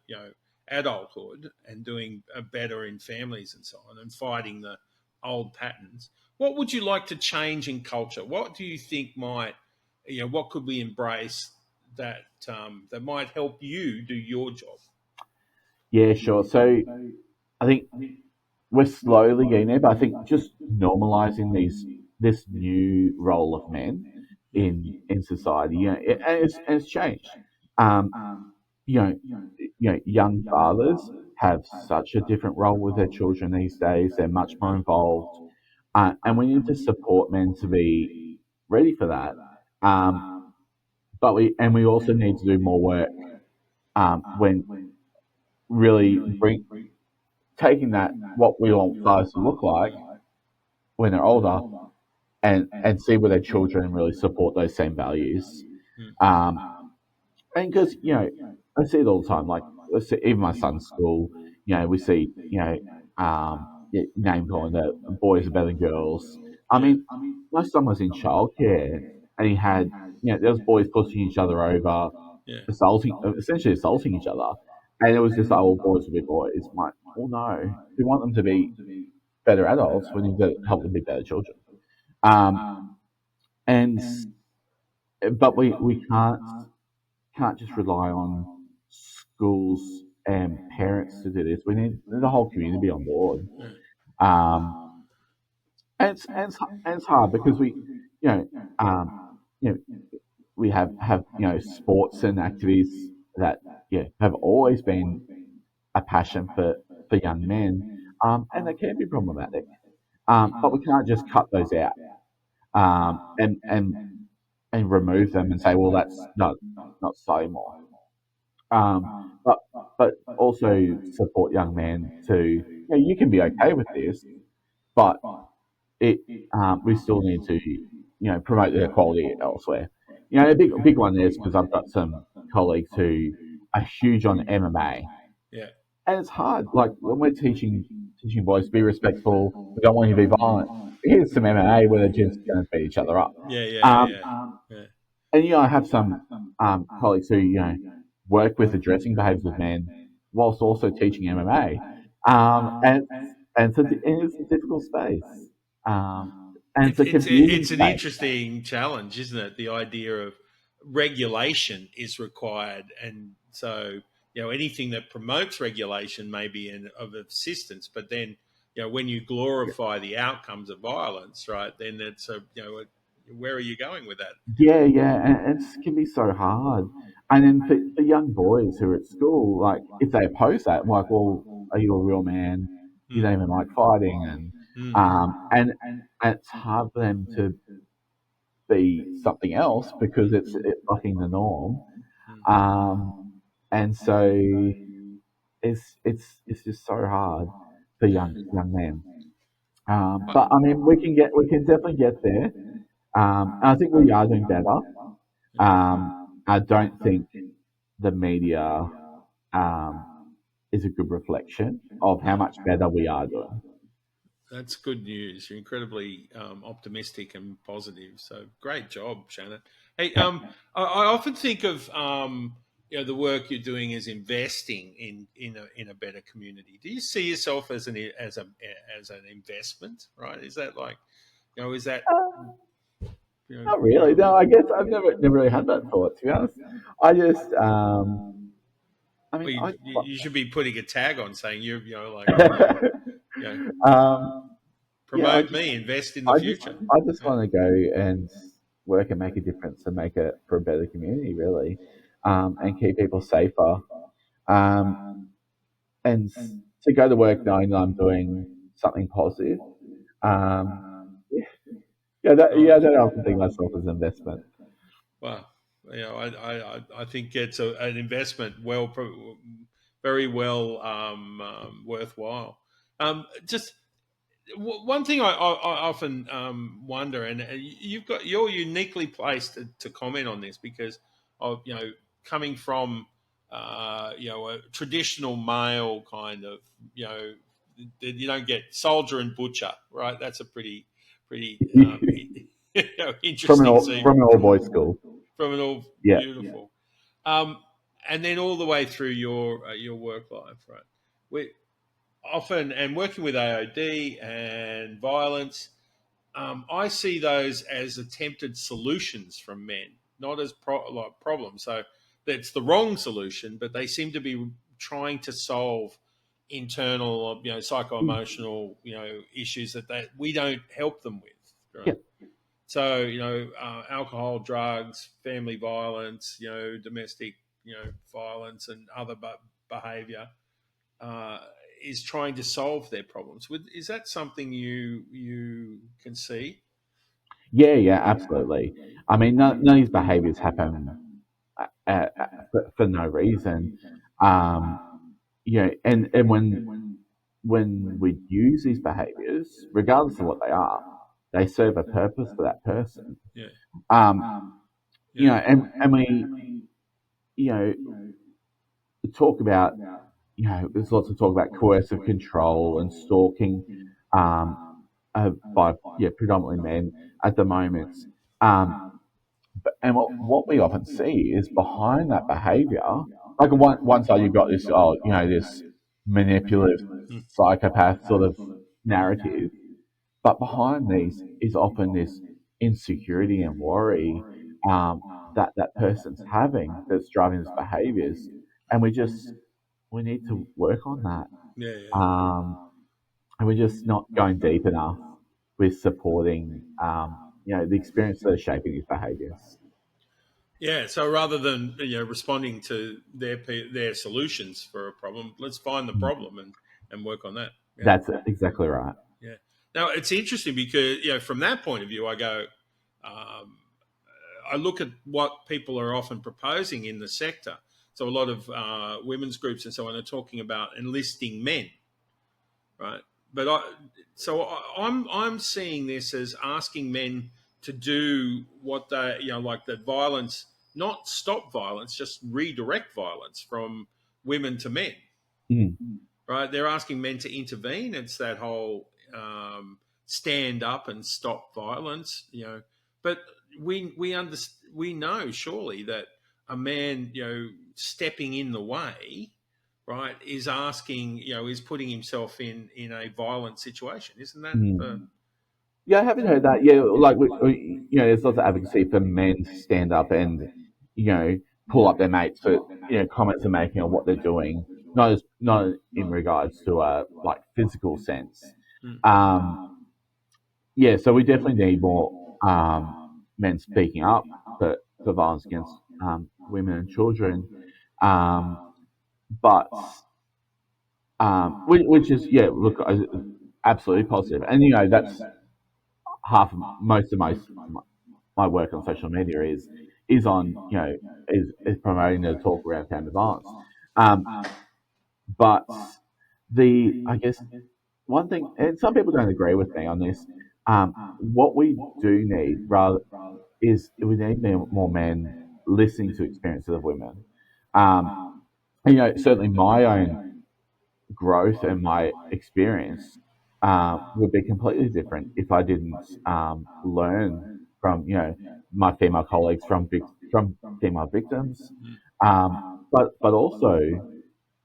adulthood and doing better in families and so on, and fighting the old patterns, what would you like to change in culture? What do you think what could we embrace that that might help you do your job? Yeah, sure. So I think we're slowly getting there, but I think just normalizing this new role of men in society, and it's changed. Um, you know, young fathers have such a different role with their children these days. They're much more involved, and we need to support men to be ready for that. Um, but we also need to do more work when really taking that what we want fathers to look like when they're older and see where their children really support those same values. Um, and because I see it all the time. Like let's see, even my son's school, we see name calling that boys are better than girls. I Yeah, mean, my son was in childcare and he had there was boys pushing each other over, yeah. essentially assaulting each other, and it was just like, "Oh, boys will be boys." I'm like, well, no, if we want them to be better adults, we need to help them be better children. Um, and but we can't just rely on schools and parents to do this. We need the whole community on board. Yeah. Um, and it's hard because you know, um, you know, we have sports and activities that have always been a passion for young men, and they can be problematic. But we can't just cut those out um, and and and remove them and say, well, that's not so more. Um, but also support young men to you can be okay with this, but it we still need to promote the equality elsewhere. A big one is because I've got some colleagues who are huge on MMA, Yeah. and it's hard. Like when we're teaching boys to be respectful, we don't want you to be violent. Here's some MMA where they're just going to beat each other up. Yeah, yeah, yeah, Um, yeah. Yeah. and I have some colleagues who work with addressing behaviours of men whilst also teaching MMA, and so it's a difficult space, and it's a confusing It's an space. interesting challenge, isn't it? The idea of regulation is required, and so anything that promotes regulation may be of assistance, but then when you glorify the outcomes of violence, right? Then it's where are you going with that? Yeah, and it can be so hard. And then for young boys who are at school, like if they oppose that, like, well, are you a real man? You don't Mm, even like fighting, and mm, um, and and it's hard for them to be something else because it's fucking the norm. mm. Um, and so it's just so hard for Yeah. young men. But I mean, we can definitely get there. And I think we are doing better. I don't think the media um, is a good reflection of how No. much better we are doing. That's good news. You're incredibly optimistic and positive. So great job, Shannon. Hey, I often think of the work you're doing as investing in a better community. Do you see yourself as an investment? Right? Is that like is that you know Not really. No, I guess I've never really had that thought. To be honest, I just I mean well, I you should be putting a tag on saying like you know um, yeah promote me, invest in the I just future. I just Yeah. want to go and work and make a difference and make it for a better community, really, and keep people safer. Um, and to go to work knowing that I'm doing something positive. Um, I don't often think myself as an investment. Well, I think it's an investment very well worthwhile. Just one thing I often wonder, and you're uniquely placed to comment on this because of coming from a traditional male kind of you don't get soldier and butcher, right? That's a pretty from interesting scene an all boys school. from an all Yeah. beautiful, and then all the way through your work life, right? We often and working with AOD and violence, I see those as attempted solutions from men, not as problems. So that's the wrong solution, but they seem to be trying to solve internal, psycho-emotional, issues that we don't help them with. Right? Yeah. So alcohol, drugs, family violence, domestic, violence, and other behaviour. Is trying to solve their problems. Is that something you can see? Yeah, absolutely. I mean, none of these behaviours happen for no reason. Um, and when we use these behaviours, regardless of what they serve a purpose for that person. Yeah. Um, Yeah. and we, you know, talk about, there's lots of talk about coercive control and stalking, um, by predominantly men at the moment. Um, and what we often see is behind that behaviour, like on one side you've got this, this manipulative psychopath sort of narrative, but behind these is often this insecurity and worry that person's having that's driving these behaviours, and we need to work on that. Yeah. Yeah. Um, and we're just not going deep enough with supporting, the experience that are shaping these behaviours. Yeah. So rather than responding to their solutions for a problem, let's find the problem and work on that. Yeah. That's exactly right. Yeah. Now it's interesting because from that point of view, I go. I look at what people are often proposing in the sector. So a lot of women's groups and so on are talking about enlisting men, right? But I'm seeing this as asking men to do what they like that violence, not stop violence, just redirect violence from women to men, Mm. right? They're asking men to intervene. It's that whole stand up and stop violence, But we know surely that a man, stepping in the way, right, is asking, is putting himself in a violent situation, isn't that? Mm. Yeah, I haven't heard that. Yeah, like there's lots of advocacy for men to stand up and you know pull up their mates for comments they're making on what they're doing, not in regards to a like physical sense. Mm. Um, yeah, so we definitely need more men speaking up for violence against women and children, um, but which is look, absolutely positive, and that's half of most of my work on social media is on is promoting the talk around family violence. Um, but I guess one thing, and some people don't agree with me on this. What we do need rather is we need more men listening to experiences of women. Um, and, certainly my own growth and my experience would be completely different if I didn't learn from my female colleagues, from female victims, but also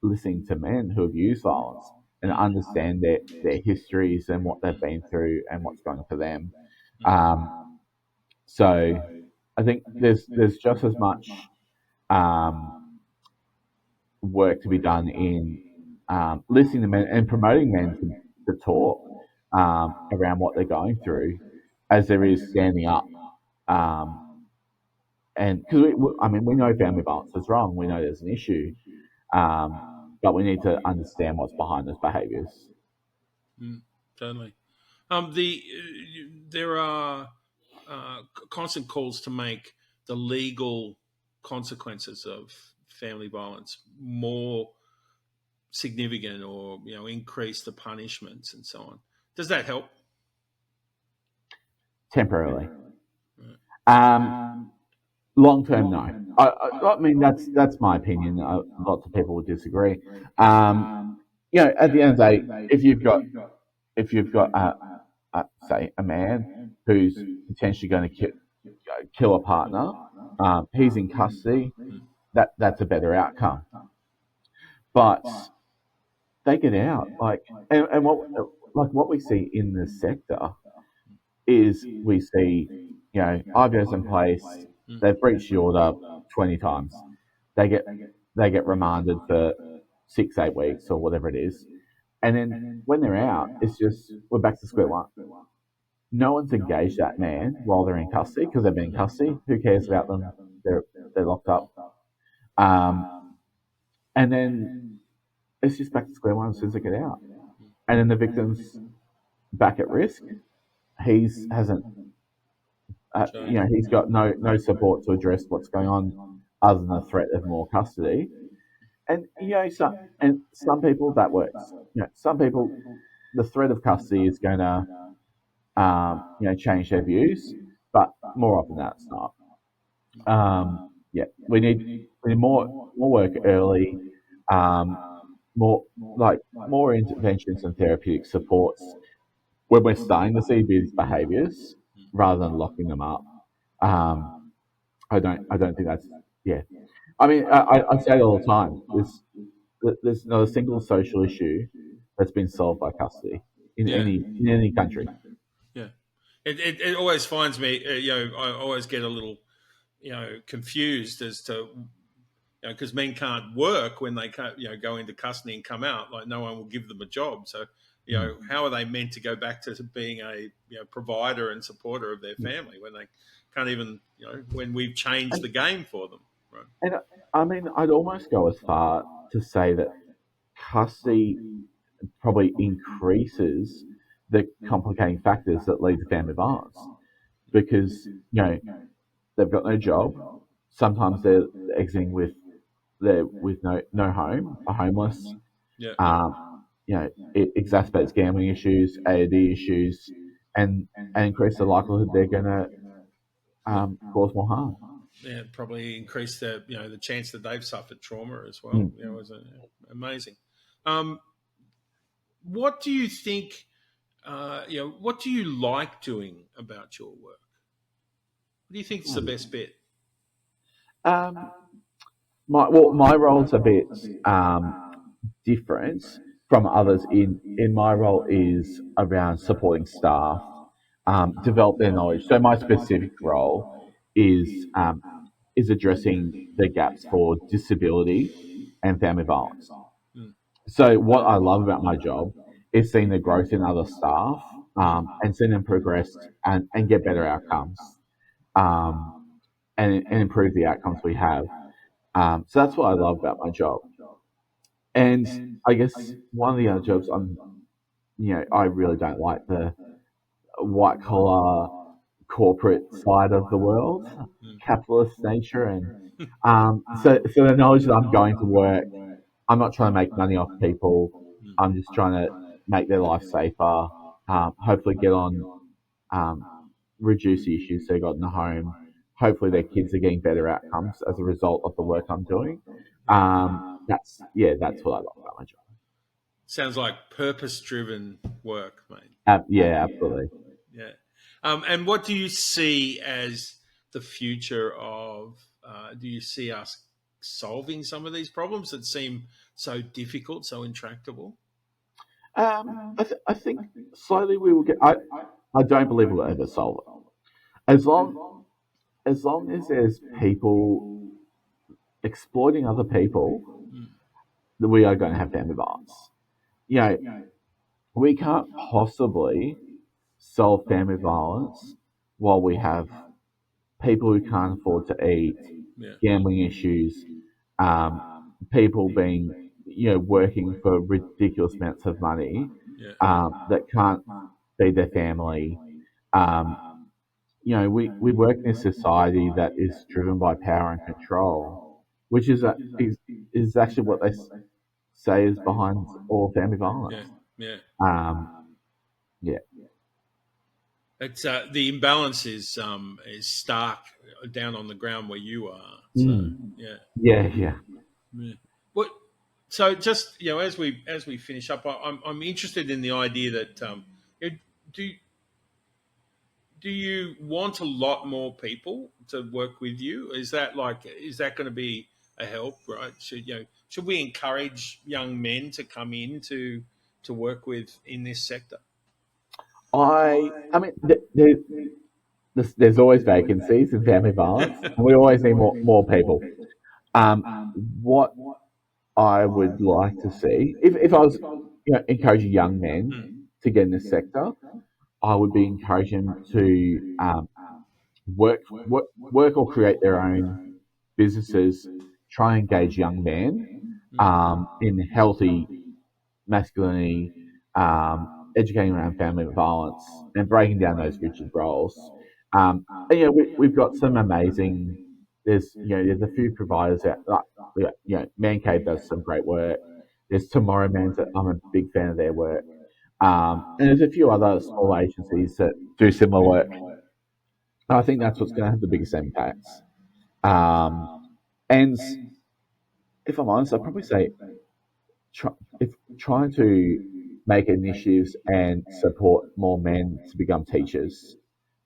listening to men who have used violence and understand their histories and what they've been through and what's going on for them. Um, so I think there's just as much um, work to be done in listening to men and promoting men to talk around what they're going through, as there is standing up. Um, and because I mean, we know family violence is wrong, we know there's an issue, but we need to understand what's behind those behaviours. Certainly. There are constant calls to make the legal consequences of family violence more significant, or increase the punishments and so on. Does that help? Temporarily. Right. Long term, no. I mean, that's my opinion. Lots of people would disagree. At the end of the day, if you've got say a man who's potentially going to kill a partner, he's in custody. That's a better outcome. But they get out, and what we see in this sector is we see, IVO's in place, they've breached the order 20 times. They get remanded for 6-8 weeks or whatever it is. And then when they're out, it's just, we're back to square one. No one's engaged that man while they're in custody because they've been in custody. Who cares about them? They're locked up. And then it's just back to square one as soon as they get out. And then the victim's back at risk. He's got no support to address what's going on other than the threat of more custody. And some people that works. Some people, the threat of custody is going to change their views, but more often than it's not. We need more work early, more interventions and therapeutic supports when we're starting to see these behaviours rather than locking them up. I don't think that's I mean, I say it all the time. There's not a single social issue that's been solved by custody in any country. Yeah, it always finds me. I always get a little, confused as to, because men can't work when they can't, go into custody and come out. Like, no one will give them a job. So, how are they meant to go back to being a provider and supporter of their family when they can't even, when we've changed the game for them? Right. And I mean, I'd almost go as far to say that custody probably increases the complicating factors that lead to family violence, because they've got no job. Sometimes they're exiting with no home, are homeless. Yeah. It exacerbates gambling issues, ADD issues, and increase the likelihood they're going to cause more harm. Yeah, probably increase the chance that they've suffered trauma as well. It was amazing. What do you think? What do you like doing about your work? What do you think is the best bit? My role's a bit different from others. In my role is around supporting staff, develop their knowledge. So my specific role is addressing the gaps for disability and family violence. So what I love about my job is seeing the growth in other staff, and seeing them progress and get better outcomes, and improve the outcomes we have. So that's what I love about my job. And I guess one of the other jobs I really don't like the white collar corporate side of the world, capitalist nature, and so the knowledge that I'm going to work, I'm not trying to make money off people. I'm just trying to make their life safer. Hopefully, get on, reduce the issues they got in the home. Hopefully, their kids are getting better outcomes as a result of the work I'm doing. That's what I love about my job. Sounds like purpose-driven work, mate. Absolutely. Yeah. And what do you see as the future of? Do you see us solving some of these problems that seem so difficult, so intractable? I think slowly we will get. I don't believe we'll ever solve it. As long as there's people exploiting other people, that we are going to have family violence. We can't possibly solve family violence while we have people who can't afford to eat, gambling issues, people being, working for ridiculous amounts of money, that can't feed their family. We work in a society that is driven by power and control, which is actually what they stays behind all family violence. Yeah. Yeah. It's the imbalance is stark down on the ground where you are. So yeah. Yeah. What? So just as we finish up, I'm interested in the idea that do do you want a lot more people to work with you? Is that going to be a help? Right? Should we encourage young men to come in to work with in this sector? I mean, there's always vacancies in family violence, and we always need more people. Um, what I would like to see, if I was encouraging young men to get in this sector, I would be encouraging them to work or create their own businesses. Try and engage young men in healthy masculinity, educating around family violence, and breaking down those rigid roles. And we've got some amazing. There's a few providers out like Man Cave does some great work. There's Tomorrow Man's. I'm a big fan of their work. And there's a few other small agencies that do similar work. And I think that's what's going to have the biggest impacts. And if I'm honest, I'd probably say if trying to make initiatives and support more men to become teachers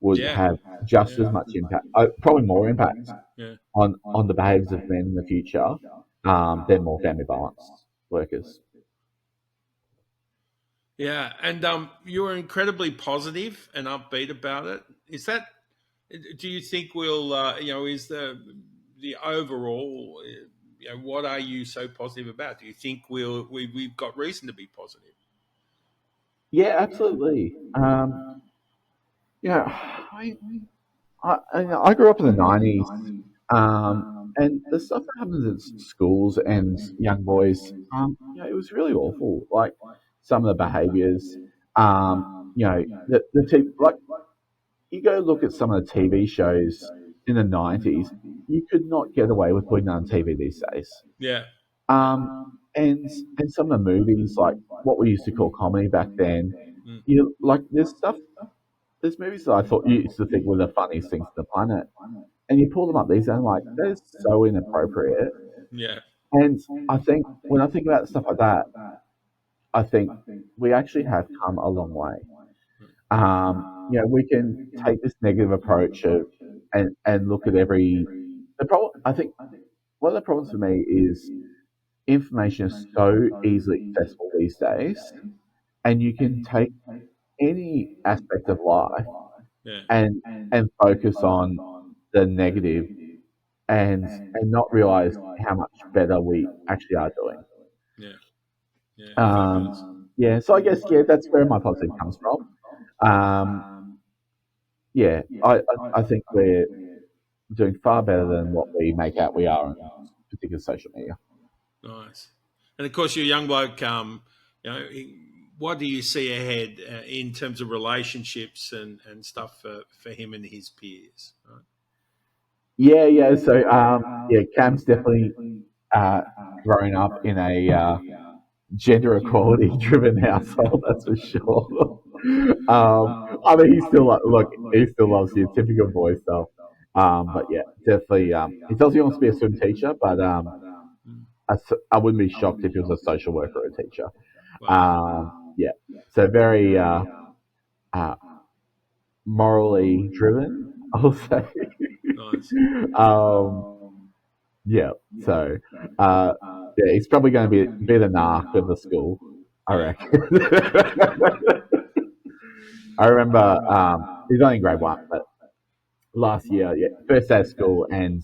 would have just as much impact, probably more impact on the behaviours of men in the future than more family violence workers. Yeah, and you were incredibly positive and upbeat about it. Is that? Do you think we'll? Is the overall? What are you so positive about? Do you think we've got reason to be positive? Yeah, absolutely. I, I grew up in the '90s, and the stuff that happens at schools and young boys, it was really awful. Like some of the behaviours, like you go look at some of the TV shows in the '90s, you could not get away with putting on TV these days. Yeah. Um, and some of the movies, like what we used to call comedy back then, there's movies that I thought you used to think were the funniest things on the planet, and you pull them up these days, and I'm like, that is so inappropriate. Yeah. And I think when I think about stuff like that, I think we actually have come a long way. We can take this negative approach and look at the problem. I think one of the problems for me is information is so easily accessible these days, and you can take any aspect of life and focus on the negative and not realize how much better we actually are doing. Yeah. Yeah. So I guess that's where my positive comes from. I think we're doing far better than what we make out we are on particular social media. Nice. And of course, you're a young bloke. What do you see ahead in terms of relationships and stuff for him and his peers? Right? Yeah. So Cam's definitely grown up in a gender equality driven household, that's for sure. I mean, he still loves his typical boy stuff. But yeah, definitely. He tells he wants to be a swim teacher, but I wouldn't be shocked if he was a social worker or a teacher. Wow. So very morally driven, I'll say. Nice. So he's probably going to be the narc of the school, I reckon. I remember he's only in grade 1, but last year, first day of school, and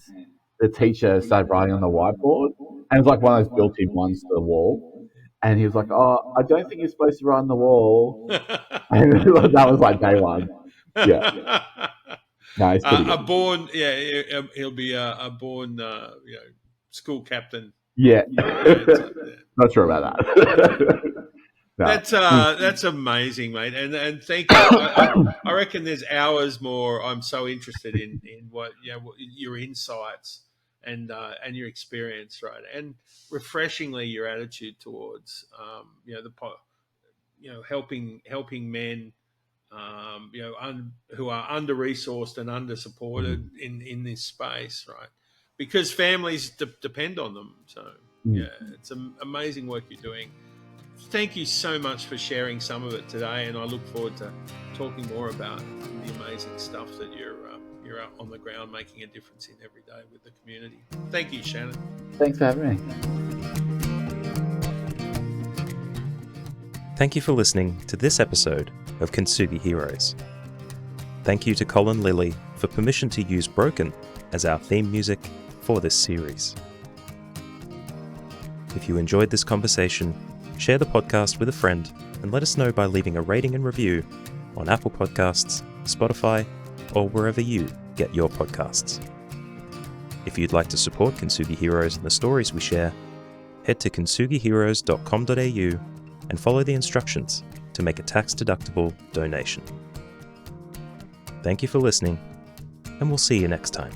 the teacher started writing on the whiteboard, and it was like one of those built-in ones to the wall, and he was like, "Oh, I don't think you're supposed to write on the wall," and that was like day 1. Yeah. No, he's pretty good. He'll be a born, school captain. Yeah. Not sure about that. No. That's amazing, mate, and thank you. I reckon there's hours more. I'm so interested in what your insights and your experience, right? And refreshingly, your attitude towards helping men who are under resourced and under supported in this space, right? Because families depend on them. So it's amazing work you're doing. Thank you so much for sharing some of it today, and I look forward to talking more about the amazing stuff that you're out on the ground making a difference in every day with the community. Thank you, Shannon. Thanks for having me. Thank you for listening to this episode of Kintsugi Heroes. Thank you to Colin Lilly for permission to use Broken as our theme music for this series. If you enjoyed this conversation, share the podcast with a friend and let us know by leaving a rating and review on Apple Podcasts, Spotify, or wherever you get your podcasts. If you'd like to support Kintsugi Heroes and the stories we share, head to kintsugiheroes.com.au and follow the instructions to make a tax-deductible donation. Thank you for listening, and we'll see you next time.